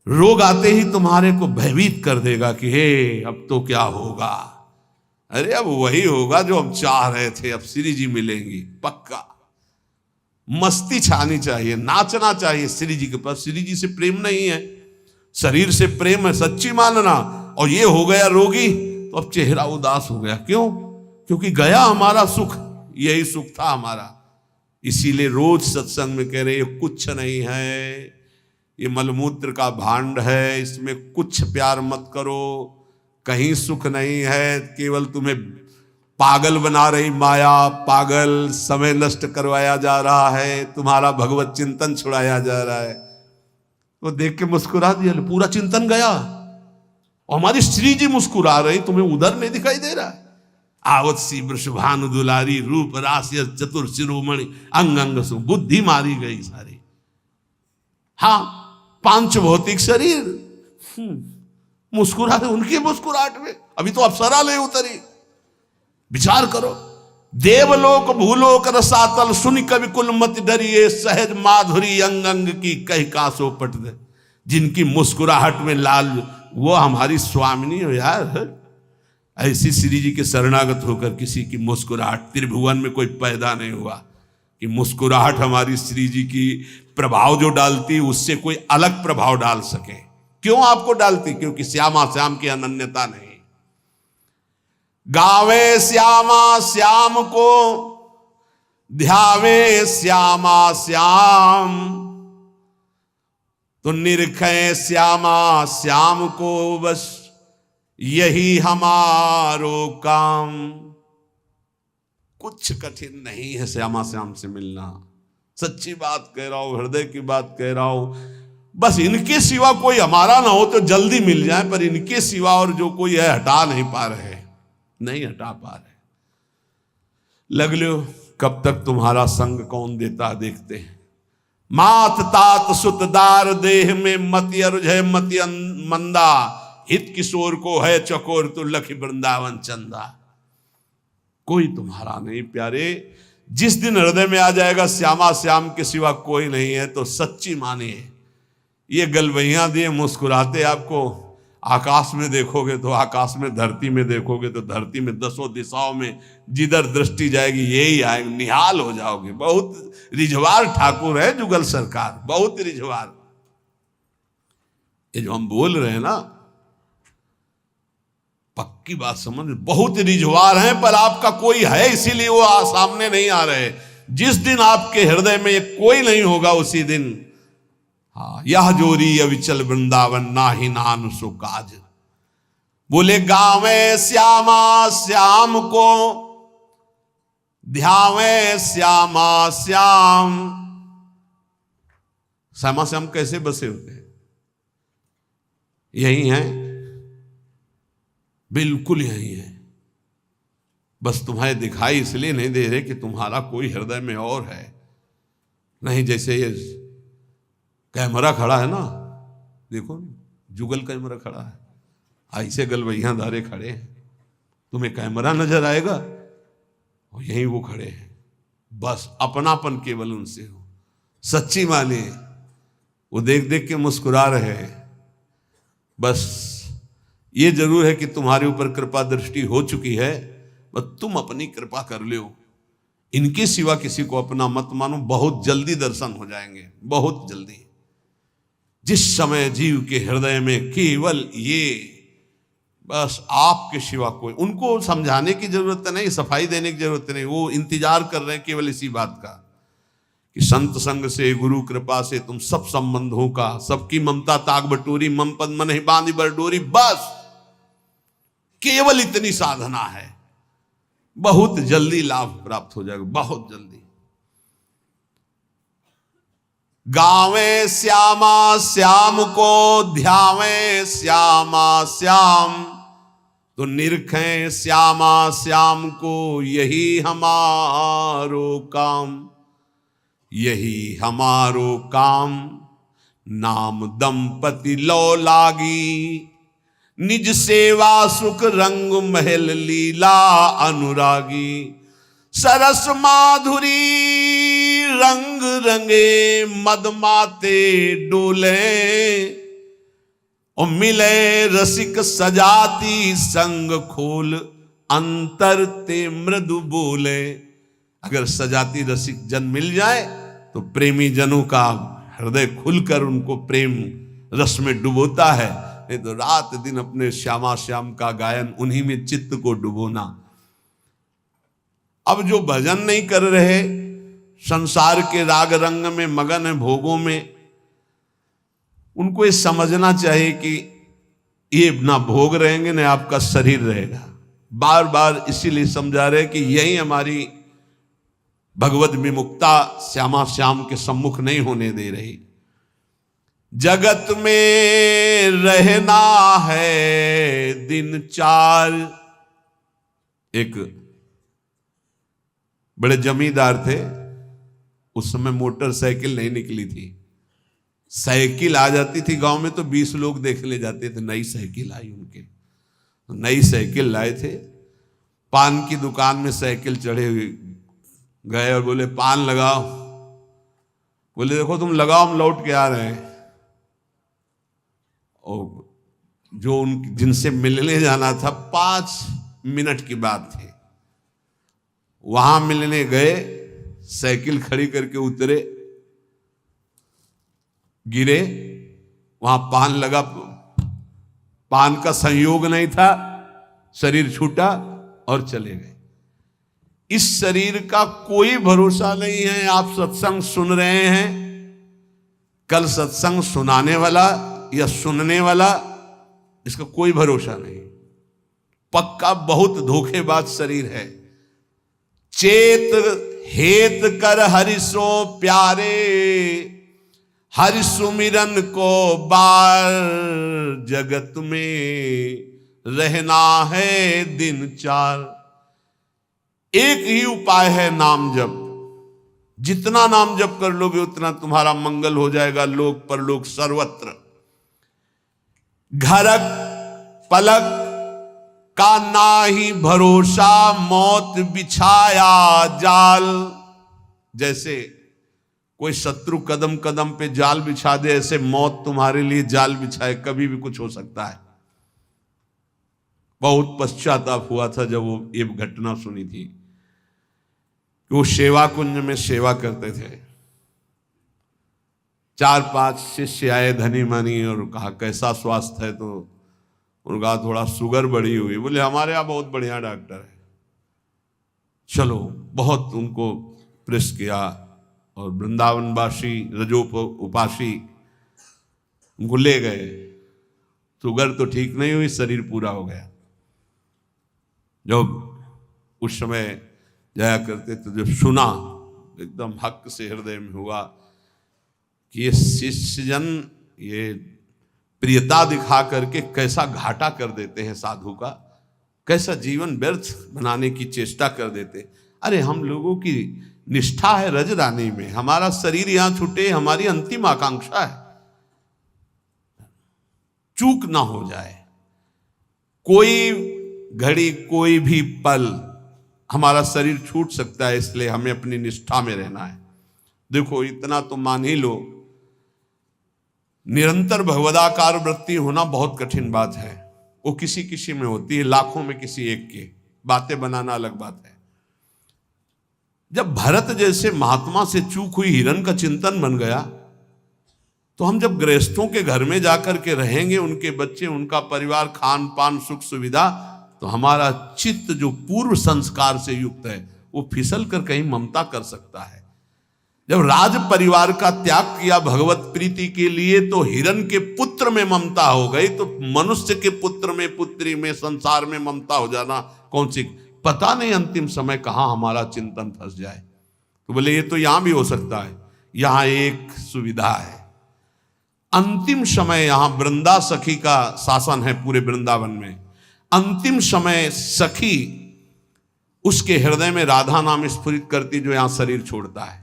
रोग आते ही तुम्हारे को भयभीत कर देगा कि हे अब तो क्या होगा। अरे अब वही होगा जो हम चाह रहे थे, अब श्री जी मिलेंगी पक्का। मस्ती छानी चाहिए, नाचना चाहिए श्री जी के पास। श्री जी से प्रेम नहीं है, शरीर से प्रेम है, सच्ची मानना। और ये हो गया रोगी तो अब चेहरा उदास हो गया, क्यों? क्योंकि गया हमारा सुख, यही सुख था हमारा। इसीलिए रोज सत्संग में कह रहे ये कुछ नहीं है, ये मलमूत्र का भांड है, इसमें कुछ प्यार मत करो, कहीं सुख नहीं है, केवल तुम्हें पागल बना रही माया, पागल समय नष्ट करवाया जा रहा है, तुम्हारा भगवत चिंतन छुड़ाया जा रहा है। वो देख के मुस्कुरा दिया, पूरा चिंतन गया। और हमारी श्री जी मुस्कुरा रही, तुम्हें उधर नहीं दिखाई दे रहा है। आवत सी वृषभानु दुलारी, रूप राशि चतुर शिरोमणि, अंग अंग सु बुद्धि मारी गई सारी। हाँ, पांच भौतिक शरीर मुस्कुरा रहे, उनकी मुस्कुराहट में अभी तो अप्सरा ले उतरी। विचार करो, देवलोक भूलोक रसातल, सुन कवि कुल मत डरिए, सहज माधुरी अंग अंग की कह कासो पट दे। जिनकी मुस्कुराहट में लाल, वो हमारी स्वामिनी हो यार। ऐसी श्री जी के शरणागत होकर किसी की मुस्कुराहट, त्रिभुवन में कोई पैदा नहीं हुआ कि मुस्कुराहट हमारी श्री जी की प्रभाव जो डालती उससे कोई अलग प्रभाव डाल सके। क्यों आपको डालती? क्योंकि श्यामा श्याम की अनन्यता नहीं। गावे श्यामा श्याम को, ध्यावे श्यामा श्याम, तो निरखे श्यामा श्याम को, बस यही हमारो काम। कुछ कठिन नहीं है श्यामा श्याम से मिलना। सच्ची बात कह रहा हूं, हृदय की बात कह रहा हूं। बस इनके सिवा कोई हमारा ना हो तो जल्दी मिल जाए, पर इनके सिवा और जो कोई है हटा नहीं पा रहे, नहीं हटा पा रहे। लग लो कब तक तुम्हारा संग कौन देता देखते हैं। मात तात सुतदार देह में मति अरुझ मति मंदा, हित किशोर को है चकोर तो लखी वृंदावन चंदा। कोई तुम्हारा नहीं प्यारे। जिस दिन हृदय में आ जाएगा श्यामा श्याम के सिवा कोई नहीं है, तो सच्ची मानिए ये गलवैया दिए मुस्कुराते आपको आकाश में देखोगे तो आकाश में, धरती में देखोगे तो धरती में, दसों दिशाओं में जिधर दृष्टि जाएगी यही आएगी, निहाल हो जाओगे। बहुत रिझवार ठाकुर है जुगल सरकार, बहुत रिझवार। ये जो हम बोल रहे हैं ना, पक्की बात समझ, बहुत रिझवार हैं, पर आपका कोई है इसीलिए वो सामने नहीं आ रहे। जिस दिन आपके हृदय में कोई नहीं होगा उसी दिन, हाँ, यह जोरी अविचल वृंदावन नाही नान सो काज। बोले गावे श्यामा श्याम को, ध्यावे श्यामा श्याम। श्यामा श्याम कैसे बसे होते हैं? यही हैं, बिल्कुल यही है। बस तुम्हें दिखाई इसलिए नहीं दे रहे कि तुम्हारा कोई हृदय में और है। नहीं, जैसे ये कैमरा खड़ा है ना, देखो जुगल कैमरा खड़ा है, ऐसे गलवैया धारे खड़े हैं, तुम्हें कैमरा नजर आएगा और यहीं वो खड़े हैं। बस अपनापन केवल उनसे हो। सच्ची माने वो देख देख के मुस्कुरा रहे हैं। बस ये जरूर है कि तुम्हारे ऊपर कृपा दृष्टि हो चुकी है, बस तुम अपनी कृपा कर लो। इनके सिवा किसी को अपना मत मानो, बहुत जल्दी दर्शन हो जाएंगे, बहुत जल्दी। जिस समय जीव के हृदय में केवल ये, बस आपके सिवा कोई, उनको समझाने की जरूरत नहीं, सफाई देने की जरूरत नहीं, वो इंतजार कर रहे हैं केवल इसी बात का कि संत संग से गुरु कृपा से तुम सब संबंधों का, सबकी ममता ताग बटोरी, मम पद मन ही बांधी बरडोरी, बस केवल इतनी साधना है, बहुत जल्दी लाभ प्राप्त हो जाएगा, बहुत जल्दी। गावे श्यामा श्याम को ध्यावे श्यामा श्याम, तो निरखें श्यामा श्याम को यही हमारो काम, यही हमारो काम। नाम दंपति लो लागी, निज सेवा सुख रंग महल लीला अनुरागी। सरस माधुरी रंग रंगे मदमाते डोले, और मिले रसिक सजाती संग खोल, अंतर ते मृदु बोले। अगर सजाती रसिक जन मिल जाए तो प्रेमी जनों का हृदय खुलकर उनको प्रेम रस में डुबोता है। नहीं तो रात दिन अपने श्यामा श्याम का गायन, उन्हीं में चित्त को डुबोना। अब जो भजन नहीं कर रहे, संसार के राग रंग में मगन है, भोगों में, उनको ये समझना चाहिए कि ये ना भोग रहेंगे ना आपका शरीर रहेगा। बार बार इसीलिए समझा रहे कि यही हमारी भगवत विमुक्ता श्यामा श्याम के सम्मुख नहीं होने दे रही। जगत में रहना है दिन चार। एक बड़े जमींदार थे, उस समय मोटरसाइकिल नहीं निकली थी। साइकिल आ जाती थी गांव में तो 20 लोग देख ले जाते थे। नई साइकिल आई उनके, नई साइकिल लाए थे। पान की दुकान में साइकिल चढ़े हुए गए और बोले पान लगाओ। बोले देखो तुम लगाओ, हम लौट के आ रहे हैं। और जो उन जिनसे मिलने जाना था 5 मिनट की बात थी, वहां मिलने गए, साइकिल खड़ी करके उतरे, गिरे, वहां पान लगा, पान का संयोग नहीं था, शरीर छूटा और चले गए। इस शरीर का कोई भरोसा नहीं है। आप सत्संग सुन रहे हैं, कल सत्संग सुनाने वाला या सुनने वाला, इसका कोई भरोसा नहीं। पक्का बहुत धोखेबाज शरीर है। चेत हेत कर हरिसो प्यारे, हरि सुमिरन को बार। जगत में रहना है दिन चार। एक ही उपाय है नाम जप। जितना नाम जप कर लोगे उतना तुम्हारा मंगल हो जाएगा, लोक परलोक सर्वत्र। घरक पलक का नाही भरोसा, मौत बिछाया जाल। जैसे कोई शत्रु कदम कदम पे जाल बिछा दे, ऐसे मौत तुम्हारे लिए जाल बिछाए, कभी भी कुछ हो सकता है। बहुत पश्चाताप हुआ था जब वो ये घटना सुनी थी। वो सेवा कुंज में सेवा करते थे। 4-5 शिष्य आए धनी मनी और कहा कैसा स्वास्थ्य है, तो उनका थोड़ा शुगर बढ़ी हुई। बोले हमारे यहाँ बहुत बढ़िया डॉक्टर है, चलो। बहुत उनको प्रेस किया और वृंदावनवासी रजोप उपासी उनको ले गए। शुगर तो ठीक नहीं हुई, शरीर पूरा हो गया। जब उस समय जाया करते तो जब सुना, एकदम हक से हृदय में हुआ कि ये शिष्यजन ये प्रियता दिखा करके कैसा घाटा कर देते हैं साधु का, कैसा जीवन व्यर्थ बनाने की चेष्टा कर देते। अरे हम लोगों की निष्ठा है रजरानी में, हमारा शरीर यहां छूटे हमारी अंतिम आकांक्षा है, चूक ना हो जाए। कोई घड़ी कोई भी पल हमारा शरीर छूट सकता है, इसलिए हमें अपनी निष्ठा में रहना है। देखो इतना तो मान ही लो, निरंतर भगवदाकार वृत्ति होना बहुत कठिन बात है। वो किसी किसी में होती है, लाखों में किसी एक के। बातें बनाना अलग बात है। जब भरत जैसे महात्मा से चूक हुई हिरण का चिंतन बन गया, तो हम जब गृहस्थों के घर में जाकर के रहेंगे, उनके बच्चे, उनका परिवार, खान पान सुख सुविधा, तो हमारा चित्त जो पूर्व संस्कार से युक्त है वो फिसल कर कहीं ममता कर सकता है। जब राज परिवार का त्याग किया भगवत प्रीति के लिए, तो हिरण के पुत्र में ममता हो गई, तो मनुष्य के पुत्र में, पुत्री में, संसार में ममता हो जाना कौन सी, पता नहीं अंतिम समय कहां हमारा चिंतन फंस जाए। तो बोले ये तो यहां भी हो सकता है। यहां एक सुविधा है, अंतिम समय यहां वृंदा सखी का शासन है पूरे वृंदावन में। अंतिम समय सखी उसके हृदय में राधा नाम स्फुरित करती जो यहां शरीर छोड़ता है।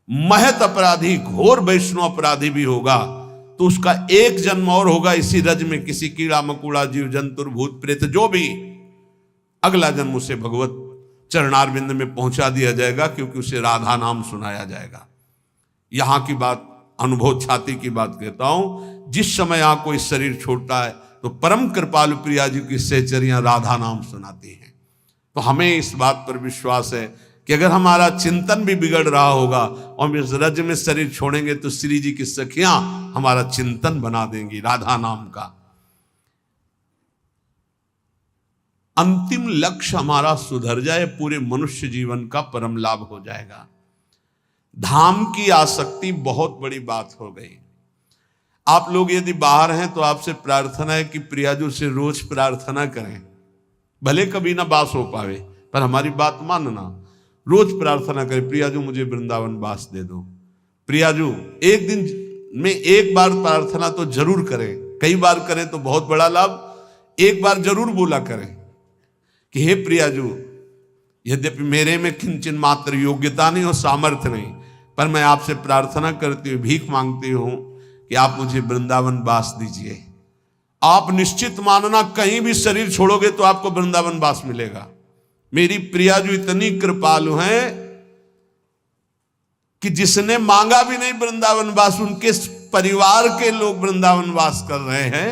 महत अपराधी, घोर वैष्णव अपराधी भी होगा तो उसका एक जन्म और होगा इसी रज में, किसी कीड़ा मकुड़ा जीव जंतुर भूत प्रेत जो भी, अगला जन्म उसे भगवत चरणारविंद में पहुंचा दिया जाएगा, क्योंकि उसे राधा नाम सुनाया जाएगा। यहां की बात, अनुभव छाती की बात कहता हूं, जिस समय यहां कोई शरीर छोड़ता है तो परम कृपालु प्रिया जी की सहचरियां राधा नाम सुनाती हैं। तो हमें इस बात पर विश्वास है कि अगर हमारा चिंतन भी बिगड़ रहा होगा और हम इस रज में शरीर छोड़ेंगे तो श्री जी की सखियां हमारा चिंतन बना देंगी राधा नाम का। अंतिम लक्ष्य हमारा सुधर जाए, पूरे मनुष्य जीवन का परम लाभ हो जाएगा। धाम की आसक्ति बहुत बड़ी बात हो गई। आप लोग यदि बाहर हैं तो आपसे प्रार्थना है कि प्रियाजू से रोज प्रार्थना करें, भले कभी ना बास हो पावे पर हमारी बात मानना, रोज प्रार्थना करें, प्रियाजू मुझे वृंदावन बास दे दो। प्रियाजू एक दिन में एक बार प्रार्थना तो जरूर करें, कई बार करें तो बहुत बड़ा लाभ। एक बार जरूर बोला करें कि हे प्रियाजू, यद्यपि मेरे में किंचन मात्र योग्यता नहीं और सामर्थ्य नहीं, पर मैं आपसे प्रार्थना करती हूँ, भीख मांगती हूँ कि आप मुझे वृंदावन बास दीजिए। आप निश्चित मानना कहीं भी शरीर छोड़ोगे तो आपको वृंदावन बास मिलेगा। मेरी प्रियाजू इतनी कृपालु हैं कि जिसने मांगा भी नहीं वृंदावन वास, उनके परिवार के लोग वृंदावन वास कर रहे हैं,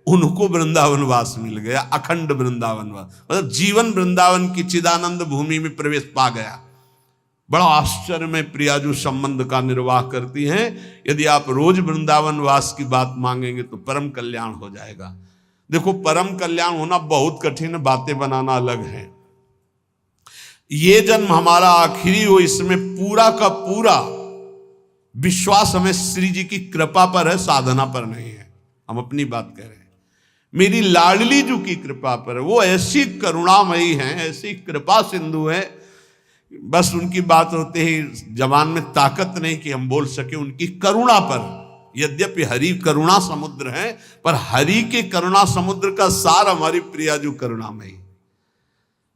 उनको वृंदावन वास मिल गया, अखंड वृंदावन वास, मतलब जीवन वृंदावन की चिदानंद भूमि में प्रवेश पा गया। बड़ा आश्चर्य में प्रियाजू संबंध का निर्वाह करती हैं। यदि आप रोज वृंदावन वास की बात मांगेंगे तो परम कल्याण हो जाएगा। देखो, परम कल्याण होना बहुत कठिन है, बातें बनाना अलग है। ये जन्म हमारा आखिरी हो, इसमें पूरा का पूरा विश्वास हमें श्री जी की कृपा पर है, साधना पर नहीं है। हम अपनी बात कह रहे हैं, मेरी लाडली जी की कृपा पर है। वो ऐसी करुणामयी हैं, ऐसी कृपा सिंधु है, बस उनकी बात होते ही जबान में ताकत नहीं कि हम बोल सके उनकी करुणा पर। यद्यपि हरि करुणा समुद्र है, पर हरि के करुणा समुद्र का सार हमारी प्रियाजू करुणामयी।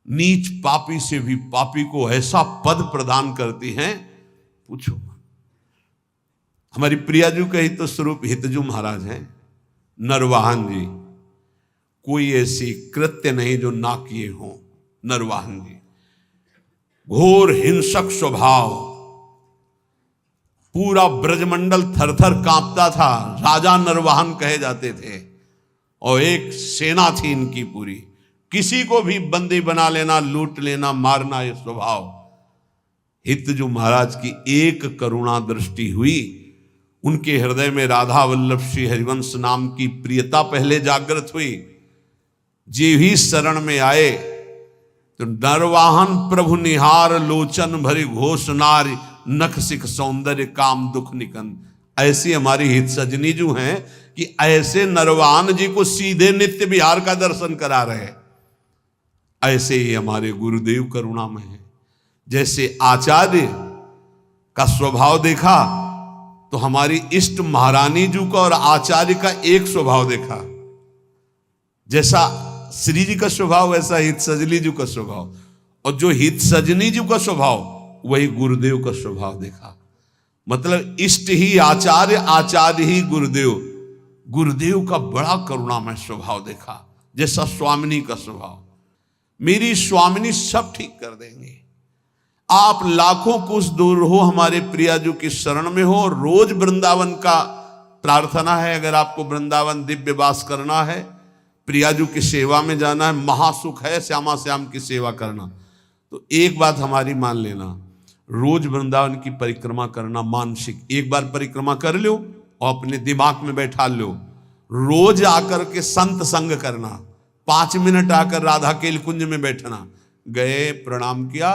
नीच पापी से भी पापी को ऐसा पद प्रदान करती हैं, पूछो। हमारी प्रियाजू का ही तो स्वरूप हितजू महाराज हैं, नरवाहन जी। कोई ऐसी कृत्य नहीं जो ना किए हो। नरवाहन जी घोर हिंसक स्वभाव, पूरा ब्रजमंडल थरथर कांपता था, राजा नरवाहन कहे जाते थे, और एक सेना थी इनकी पूरी। किसी को भी बंदी बना लेना, लूट लेना, मारना, ये स्वभाव। हितजू महाराज की एक करुणा दृष्टि हुई, उनके हृदय में राधा वल्लभ श्री हरिवंश नाम की प्रियता पहले जागृत हुई। जे ही शरण में आए तो नरवाहन प्रभु निहार, लोचन भरी घोष नारी, नख सिख सौंदर्य काम दुख निकंद। ऐसी हमारी हित सजनी जो हैं कि ऐसे नरवाहन जी को सीधे नित्य विहार का दर्शन करा रहे। ऐसे ही हमारे गुरुदेव करुणामय हैं। जैसे आचार्य का स्वभाव देखा तो हमारी इष्ट महारानी जी का और आचार्य का एक स्वभाव देखा। जैसा श्री जी का स्वभाव वैसा हित सजनी जी का स्वभाव, और जो हित सजनी जी का स्वभाव वही गुरुदेव का स्वभाव देखा। मतलब इष्ट ही आचार्य, आचार्य ही गुरुदेव। गुरुदेव का बड़ा करुणामय स्वभाव देखा, जैसा स्वामिनी का स्वभाव। मेरी स्वामिनी सब ठीक कर देंगे। आप लाखों कोस दूर हो, हमारे प्रियाजू की शरण में हो, रोज वृंदावन का प्रार्थना है। अगर आपको वृंदावन दिव्य वास करना है, प्रियाजू की सेवा में जाना है, महासुख है श्यामा श्याम की सेवा करना, तो एक बात हमारी मान लेना, रोज वृंदावन की परिक्रमा करना मानसिक। एक बार परिक्रमा कर लो और अपने दिमाग में बैठा लो, रोज आकर के संत संग करना, 5 मिनट आकर राधा केल कुंज में बैठना, गए प्रणाम किया,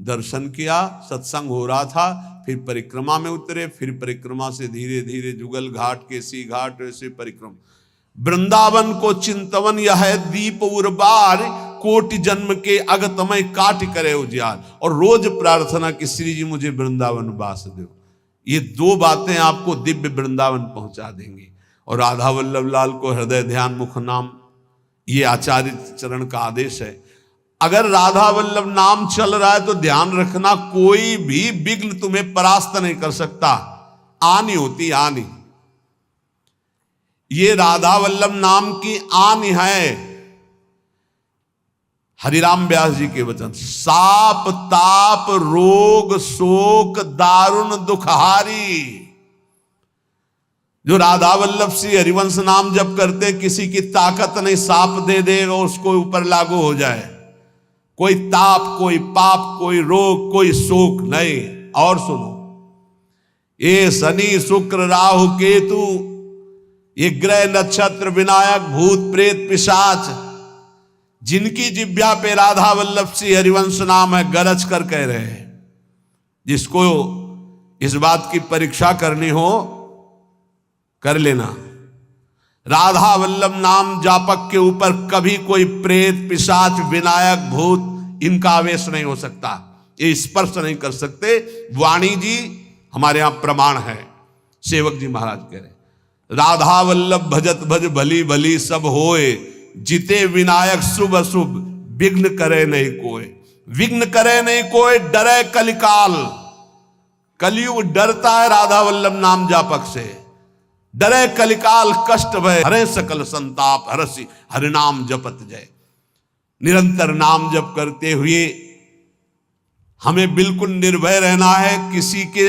दर्शन किया, सत्संग हो रहा था, फिर परिक्रमा में उतरे, फिर परिक्रमा से धीरे धीरे जुगल घाट, केसी घाट, वैसे परिक्रमा। वृंदावन को चिंतवन यह दीप उर्बार, कोटि जन्म के अगतमय काट करे उजियार। और रोज प्रार्थना कि श्री जी मुझे वृंदावन वास दो। ये दो बातें आपको दिव्य वृंदावन पहुंचा देंगी। और राधा वल्लभ लाल को हृदय ध्यान मुख नाम, ये आचार्य चरण का आदेश है। अगर राधा वल्लभ नाम चल रहा है तो ध्यान रखना, कोई भी विघ्न तुम्हें परास्त नहीं कर सकता। आनी होती आनी, ये राधा वल्लभ नाम की आन है। हरिराम व्यास जी के वचन, साप ताप रोग शोक दारुण दुखहारी। जो राधा वल्लभ श्री हरिवंश नाम जप करते, किसी की ताकत नहीं, साप दे देगा उसको ऊपर लागू हो जाए। कोई ताप, कोई पाप, कोई रोग, कोई शोक नहीं। और सुनो, ये शनि शुक्र राहु केतु, ये ग्रह नक्षत्र विनायक भूत प्रेत पिशाच, जिनकी जिब्या पे राधा वल्लभ श्री हरिवंश नाम है, गरज कर कह रहे हैं। जिसको इस बात की परीक्षा करनी हो कर लेना। राधा वल्लभ नाम जापक के ऊपर कभी कोई प्रेत पिशाच विनायक भूत इनका आवेश नहीं हो सकता, ये स्पर्श नहीं कर सकते। वाणी जी हमारे यहां प्रमाण है। सेवक जी महाराज कह रहे, राधा वल्लभ भजत भज भली भली सब होए, जिते विनायक शुभ अशुभ विघ्न करे नहीं कोई। विघ्न करे नहीं कोई, डरे कलिकाल। कलयुग डरता है राधा वल्लभ नाम जापक से। डरे कलिकाल कष्ट भय, हरे सकल संताप हरसि हरिनाम जपत जय। निरंतर नाम जप करते हुए हमें बिल्कुल निर्भय रहना है। किसी के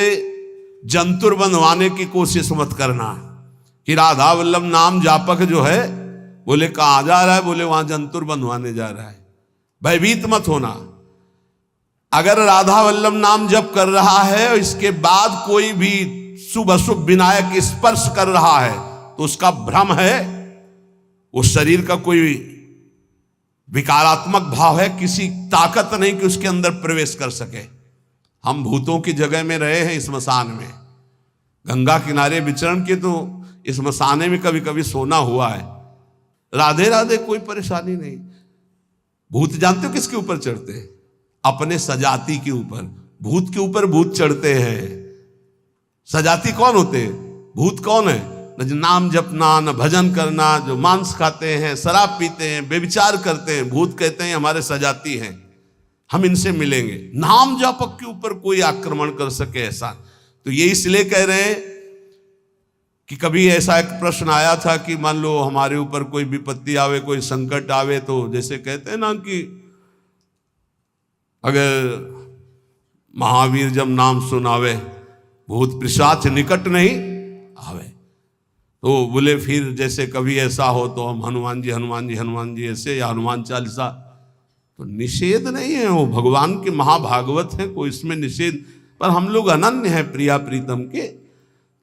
जंतुर बनवाने की कोशिश मत करना कि राधा वल्लभ नाम जापक जो है, बोले कहां जा रहा है, बोले वहां जंतुर बनवाने जा रहा है। भयभीत मत होना। अगर राधा वल्लभ नाम जप कर रहा है, इसके बाद कोई भी शुभ अशुभ विनायक स्पर्श कर रहा है, तो उसका भ्रम है। उस शरीर का कोई विकारात्मक भाव है, किसी ताकत नहीं कि उसके अंदर प्रवेश कर सके। हम भूतों की जगह में रहे हैं, स्मशान में, गंगा किनारे विचरण के, तो स्मशाने में कभी कभी सोना हुआ है। राधे राधे, कोई परेशानी नहीं। भूत जानते हो किसके ऊपर चढ़ते हैं? अपने सजाती के ऊपर। भूत के ऊपर भूत चढ़ते हैं। सजाती कौन होते हैं? भूत कौन है? न जो नाम जपना, न भजन करना, जो मांस खाते हैं, शराब पीते हैं, बेविचार करते हैं, भूत कहते हैं हमारे सजाती हैं, हम इनसे मिलेंगे। नाम जापक के ऊपर कोई आक्रमण कर सके ऐसा, तो ये इसलिए कह रहे हैं कि कभी ऐसा एक प्रश्न आया था कि मान लो हमारे ऊपर कोई विपत्ति आवे, कोई संकट आवे, तो जैसे कहते हैं ना कि अगर महावीर जब नाम सुनावे, भूत पिशाच निकट नहीं आवे। तो बोले फिर जैसे कभी ऐसा हो तो हम हनुमान जी हनुमान जी हनुमान जी ऐसे, या हनुमान चालीसा, तो निषेध नहीं है, वो भगवान के महाभागवत है, कोई इसमें निषेध। पर हम लोग अनन्य हैं प्रिया प्रीतम के।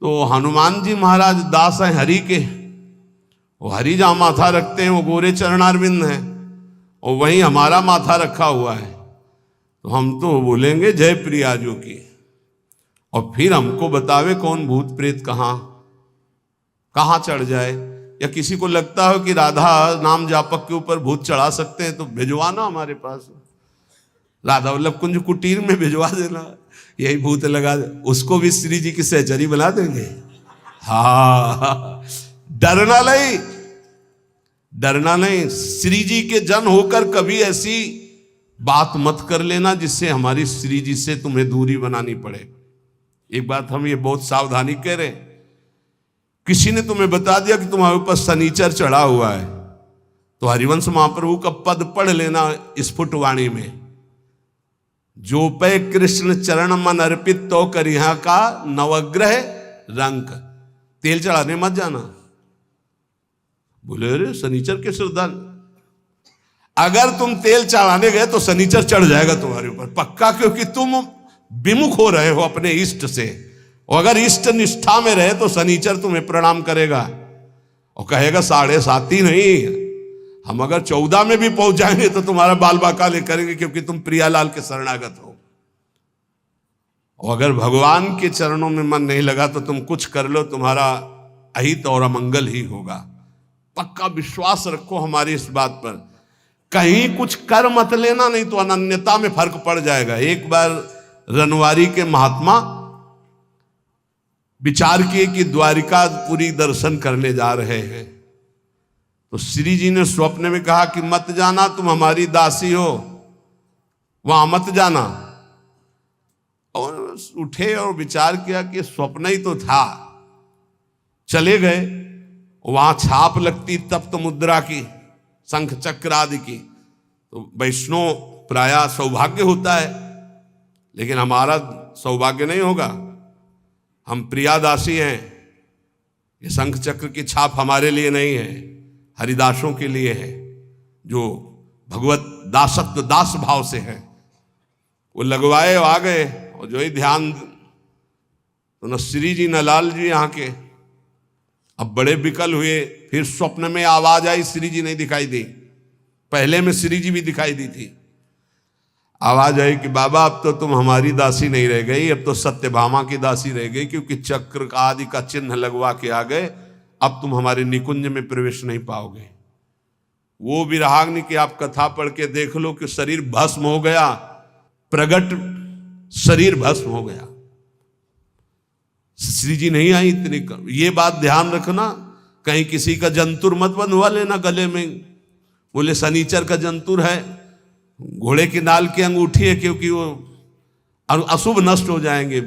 तो हनुमान जी महाराज दास हैं हरि के, वो हरि जहाँ माथा रखते हैं वो गोरे चरणारविंद हैं, और वहीं हमारा माथा रखा हुआ है। तो हम तो बोलेंगे जय प्रिया जो की, और फिर हमको बतावे कौन भूत प्रेत कहाँ चढ़ जाए। या किसी को लगता हो कि राधा नाम जापक के ऊपर भूत चढ़ा सकते हैं, तो भिजवाना हमारे पास, राधा वल्लभ कुंज कुटीर में भिजवा देना, यही भूत लगा दे, उसको भी श्री जी की सहचरी बना देंगे। हाँ, डरना नहीं, डरना नहीं। श्री जी के जन होकर कभी ऐसी बात मत कर लेना जिससे हमारी श्री जी से तुम्हें दूरी बनानी पड़े। एक बात हम ये बहुत सावधानी कह रहे हैं, किसी ने तुम्हें बता दिया कि तुम्हारे ऊपर शनिचर चढ़ा हुआ है, तो हरिवंश महाप्रभु का पद पढ़ लेना स्फुटवाणी में, जो पे कृष्ण चरण मन अर्पित तो करिहा का नवग्रह रंक। तेल चढ़ाने मत जाना। बोले अरे शनिचर के श्रद्धाल, अगर तुम तेल चढ़ाने गए तो शनिचर चढ़ जाएगा तुम्हारे ऊपर पक्का, क्योंकि तुम विमुख हो रहे हो अपने इष्ट से। और अगर इष्ट निष्ठा में रहे तो शनिचर तुम्हें प्रणाम करेगा और कहेगा 7.5 नहीं, हम अगर 14 में भी पहुंच जाएंगे तो तुम्हारा बाल बाका ले करेंगे, क्योंकि तुम प्रियालाल के शरणागत हो। और अगर भगवान के चरणों में मन नहीं लगा तो तुम कुछ कर लो, तुम्हारा अहित और अमंगल ही होगा। पक्का विश्वास रखो हमारी इस बात पर। कहीं कुछ कर मत लेना, नहीं तो अनन्यता में फर्क पड़ जाएगा। एक बार रनवारी के महात्मा विचार किए कि द्वारिकापुरी दर्शन करने जा रहे हैं, तो श्री जी ने स्वप्न में कहा कि मत जाना, तुम हमारी दासी हो, वहां मत जाना। और उठे और विचार किया कि स्वप्न ही तो था। चले गए, वहां छाप लगती तप्त मुद्रा की, शंख चक्र आदि की। तो वैष्णव प्राय सौभाग्य होता है, लेकिन हमारा सौभाग्य नहीं होगा। हम प्रियादासी हैं, ये शंख चक्र की छाप हमारे लिए नहीं है, हरिदासों के लिए है, जो भगवत दासत्व दास भाव से है। वो लगवाए आ गए, और जो ही ध्यान, तो न श्री जी न लाल जी यहाँ के। अब बड़े विकल हुए, फिर स्वप्न में आवाज आई, श्री जी नहीं दिखाई दी। पहले में श्री जी भी दिखाई दी थी। आवाज आई कि बाबा अब तो तुम हमारी दासी नहीं रह गई, अब तो सत्यभामा की दासी रह गई, क्योंकि चक्र का आदि का चिन्ह लगवा के आ गए। अब तुम हमारे निकुंज में प्रवेश नहीं पाओगे। वो विराग्नि की आप कथा पढ़ के देख लो कि शरीर भस्म हो गया, प्रगट शरीर भस्म हो गया। श्री जी नहीं आई इतनी। ये बात ध्यान रखना, कहीं किसी का जंतुर मत बंधवा लेना गले में। बोले शनिचर का जंतुर है, घोड़े की नाल की अंगूठी है, क्योंकि वो अशुभ नष्ट हो जाएंगे।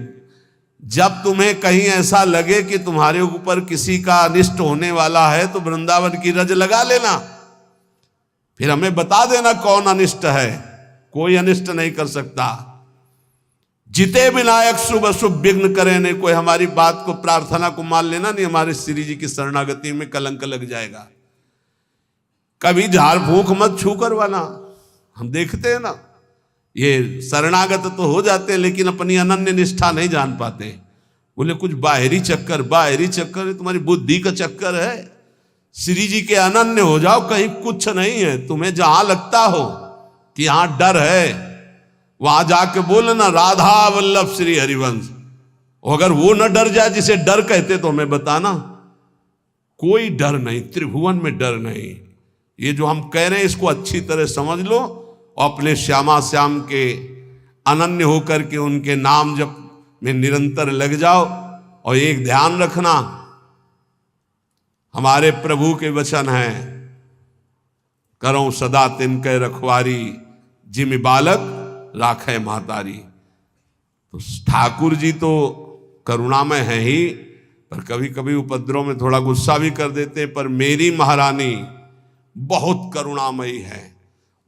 जब तुम्हें कहीं ऐसा लगे कि तुम्हारे ऊपर किसी का अनिष्ट होने वाला है, तो वृंदावन की रज लगा लेना, फिर हमें बता देना कौन अनिष्ट है। कोई अनिष्ट नहीं कर सकता। जिते विनायक शुभ अशुभ विघ्न करे नहीं। कोई हमारी बात को, प्रार्थना को मान लेना नहीं, हमारे श्री जी की शरणागति में कलंक लग जाएगा। कभी झाड़ फूंक मत छू करवाना। हम देखते हैं ना, ये शरणागत तो हो जाते हैं, लेकिन अपनी अनन्य निष्ठा नहीं जान पाते। बोले कुछ बाहरी चक्कर, बाहरी चक्कर है, तुम्हारी बुद्धि का चक्कर है। श्री जी के अनन्य हो जाओ, कहीं कुछ नहीं है। तुम्हें जहां लगता हो कि यहां डर है, वहां जाके बोलना राधा वल्लभ श्री हरिवंश। अगर वो न डर जाए जिसे डर कहते, तो हमें बताना। कोई डर नहीं, त्रिभुवन में डर नहीं। ये जो हम कह रहे हैं इसको अच्छी तरह समझ लो, और अपने श्यामा श्याम के अनन्य होकर के उनके नाम जप में निरंतर लग जाओ। और एक ध्यान रखना, हमारे प्रभु के वचन हैं, करो सदा तिनके रखवारी, जिमि बालक राखे महतारी। तो ठाकुर जी तो करुणामय है ही, पर कभी कभी उपद्रव में थोड़ा गुस्सा भी कर देते हैं। पर मेरी महारानी बहुत करुणामयी है।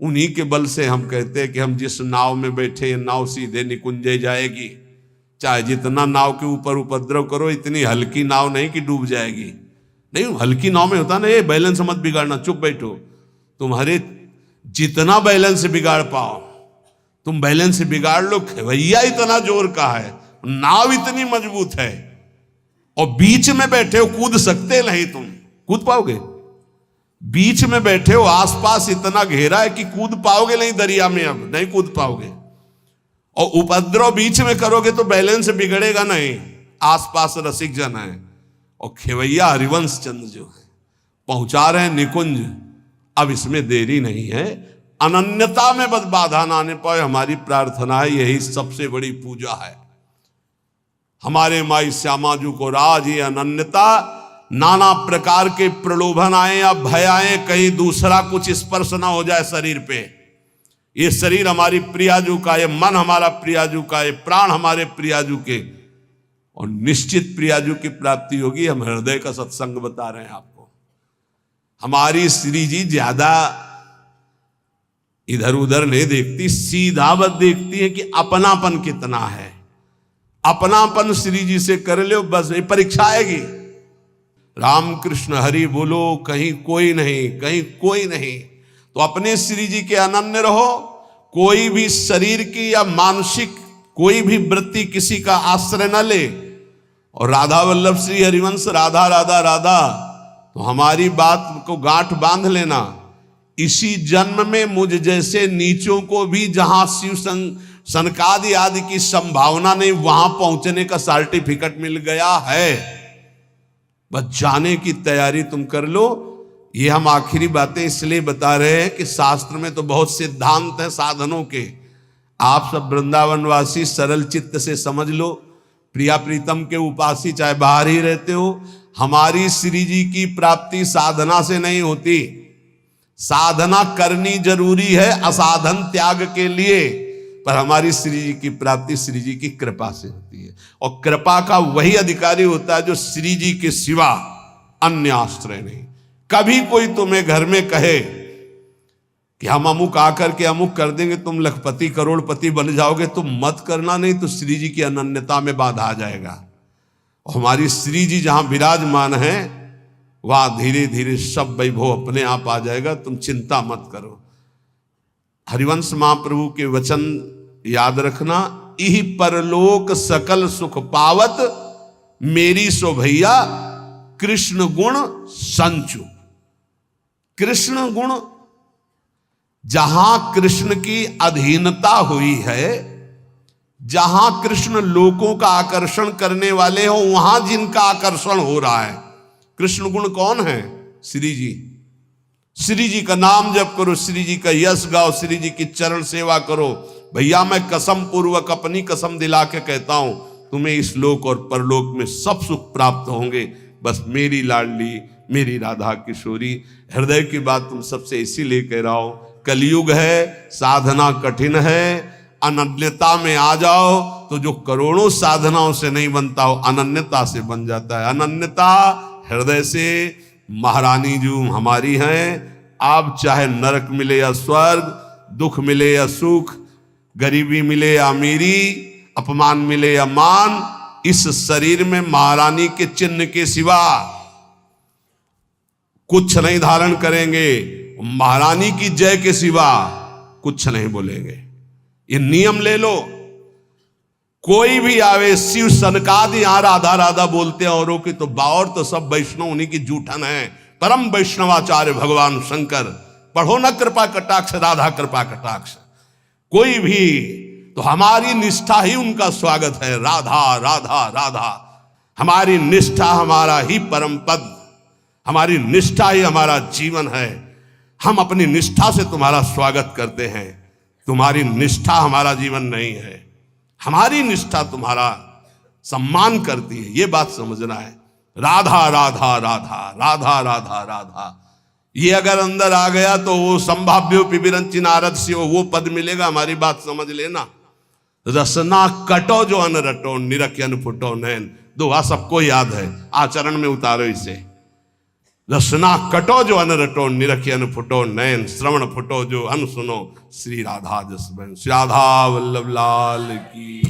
उन्हीं के बल से हम कहते हैं कि हम जिस नाव में बैठे, ये नाव सीधे निकुंजे जाएगी। चाहे जितना नाव के ऊपर उपद्रव करो, इतनी हल्की नाव नहीं कि डूब जाएगी। नहीं, हल्की नाव में होता ना, ये बैलेंस मत बिगाड़ना, चुप बैठो। तुम्हारे जितना बैलेंस बिगाड़ पाओ तुम बैलेंस बिगाड़ लो। खेवैया इतना जोर का है, नाव इतनी मजबूत है, और बीच में बैठे हो, कूद सकते नहीं। तुम कूद पाओगे? बीच में बैठे हो, आसपास इतना घेरा है कि कूद पाओगे नहीं दरिया में, अब नहीं कूद पाओगे। और उपद्रव बीच में करोगे तो बैलेंस बिगड़ेगा नहीं। आसपास रसिक जन है, और खेवैया हरिवंश चंद्र जो है पहुंचा रहे हैं निकुंज। अब इसमें देरी नहीं है। अनन्यता में बस बाधा ना आने पाए, हमारी प्रार्थना है। यही सबसे बड़ी पूजा है। हमारे माई श्यामा जी को राज ये अनन्यता, नाना प्रकार के प्रलोभन आए या भय आए, कहीं दूसरा कुछ स्पर्श ना हो जाए शरीर पे। ये शरीर हमारी प्रियाजू का, ये मन हमारा प्रियाजू का, ये प्राण हमारे प्रियाजू के, और निश्चित प्रियाजू की प्राप्ति होगी। हम हृदय का सत्संग बता रहे हैं आपको। हमारी श्री जी ज्यादा इधर उधर नहीं देखती, सीधा बस देखती है कि अपनापन कितना है। अपनापन श्री जी से कर लो, बस ये परीक्षा आएगी। राम कृष्ण हरि बोलो, कहीं कोई नहीं, कहीं कोई नहीं। तो अपने श्री जी के अनन्य रहो। कोई भी शरीर की या मानसिक कोई भी वृत्ति किसी का आश्रय न ले। और राधा वल्लभ श्री हरिवंश, राधा राधा राधा, तो हमारी बात को गांठ बांध लेना। इसी जन्म में मुझ जैसे नीचों को भी जहां शिव सनकादि आदि की संभावना नहीं, वहां पहुंचने का सर्टिफिकेट मिल गया है, बस जाने की तैयारी तुम कर लो। ये हम आखिरी बातें इसलिए बता रहे हैं कि शास्त्र में तो बहुत सिद्धांत हैं साधनों के, आप सब वृंदावनवासी सरल चित्त से समझ लो। प्रिया प्रीतम के उपासी चाहे बाहर ही रहते हो, हमारी श्री जी की प्राप्ति साधना से नहीं होती। साधना करनी जरूरी है असाधन त्याग के लिए, पर हमारी श्री जी की प्राप्ति श्री जी की कृपा से होती है। और कृपा का वही अधिकारी होता है जो श्री जी के सिवा अन्य आश्रय नहीं। कभी कोई तुम्हें घर में कहे कि हम अमुक आकर के अमुक कर देंगे, तुम लखपति करोड़पति बन जाओगे, तुम मत करना, नहीं तो श्री जी की अनन्यता में बाधा आ जाएगा। और हमारी श्री जी जहां विराजमान है वहां धीरे धीरे सब वैभव अपने आप आ जाएगा, तुम चिंता मत करो। हरिवंश महाप्रभु के वचन याद रखना, इहि परलोक सकल सुख पावत, मेरी सो भैया कृष्ण गुण संचु। कृष्ण गुण, जहां कृष्ण की अधीनता हुई है, जहां कृष्ण लोगों का आकर्षण करने वाले हो, वहां जिनका आकर्षण हो रहा है। कृष्ण गुण कौन है? श्री जी। श्री जी का नाम जप करो, श्री जी का यश गाओ, श्री जी की चरण सेवा करो। भैया मैं कसम पूर्वक अपनी कसम दिला के कहता हूं, तुम्हें इस लोक और परलोक में सब सुख प्राप्त होंगे। बस मेरी लाडली, मेरी राधा किशोरी, हृदय की बात तुम सबसे इसीलिए कह रहा हूं, कलयुग है, साधना कठिन है, अनन्यता में आ जाओ तो जो करोड़ों साधनाओं से नहीं बनता हो अनन्यता से बन जाता है। अनन्यता हृदय से। महारानी जो हमारी हैं, आप चाहे नरक मिले या स्वर्ग, दुख मिले या सुख, गरीबी मिले या अमीरी, अपमान मिले या मान, इस शरीर में महारानी के चिन्ह के सिवा कुछ नहीं धारण करेंगे। महारानी की जय के सिवा कुछ नहीं बोलेंगे। ये नियम ले लो। कोई भी आवे, शिव सनकादि यहां राधा राधा बोलते हैं औरों की, तो बावर तो सब वैष्णव उन्हीं की जूठन है। परम वैष्णवाचार्य भगवान शंकर, पढ़ो न कृपा कटाक्ष, राधा कृपा कटाक्ष। कोई भी तो हमारी निष्ठा ही उनका स्वागत है। राधा राधा राधा, हमारी निष्ठा हमारा ही परम पद, हमारी निष्ठा ही हमारा जीवन है। हम अपनी निष्ठा से तुम्हारा स्वागत करते हैं, तुम्हारी निष्ठा हमारा जीवन नहीं है। हमारी निष्ठा तुम्हारा सम्मान करती है, ये बात समझना है। राधा राधा राधा राधा राधा राधा, ये अगर अंदर आ गया तो वो संभाव्यो पिबिरंची नारद से वो पद मिलेगा। हमारी बात समझ लेना। रसना कटो जो अन रटो, निरख अन फुटो नैन, दोहा सबको याद है, आचरण में उतारो इसे। रसना कटो जो अन रटो, निरख अन फुटो नैन, श्रवण फुटो जो अन सुनो, श्री राधा जस बहन। श्री राधा वल्लभ लाल की।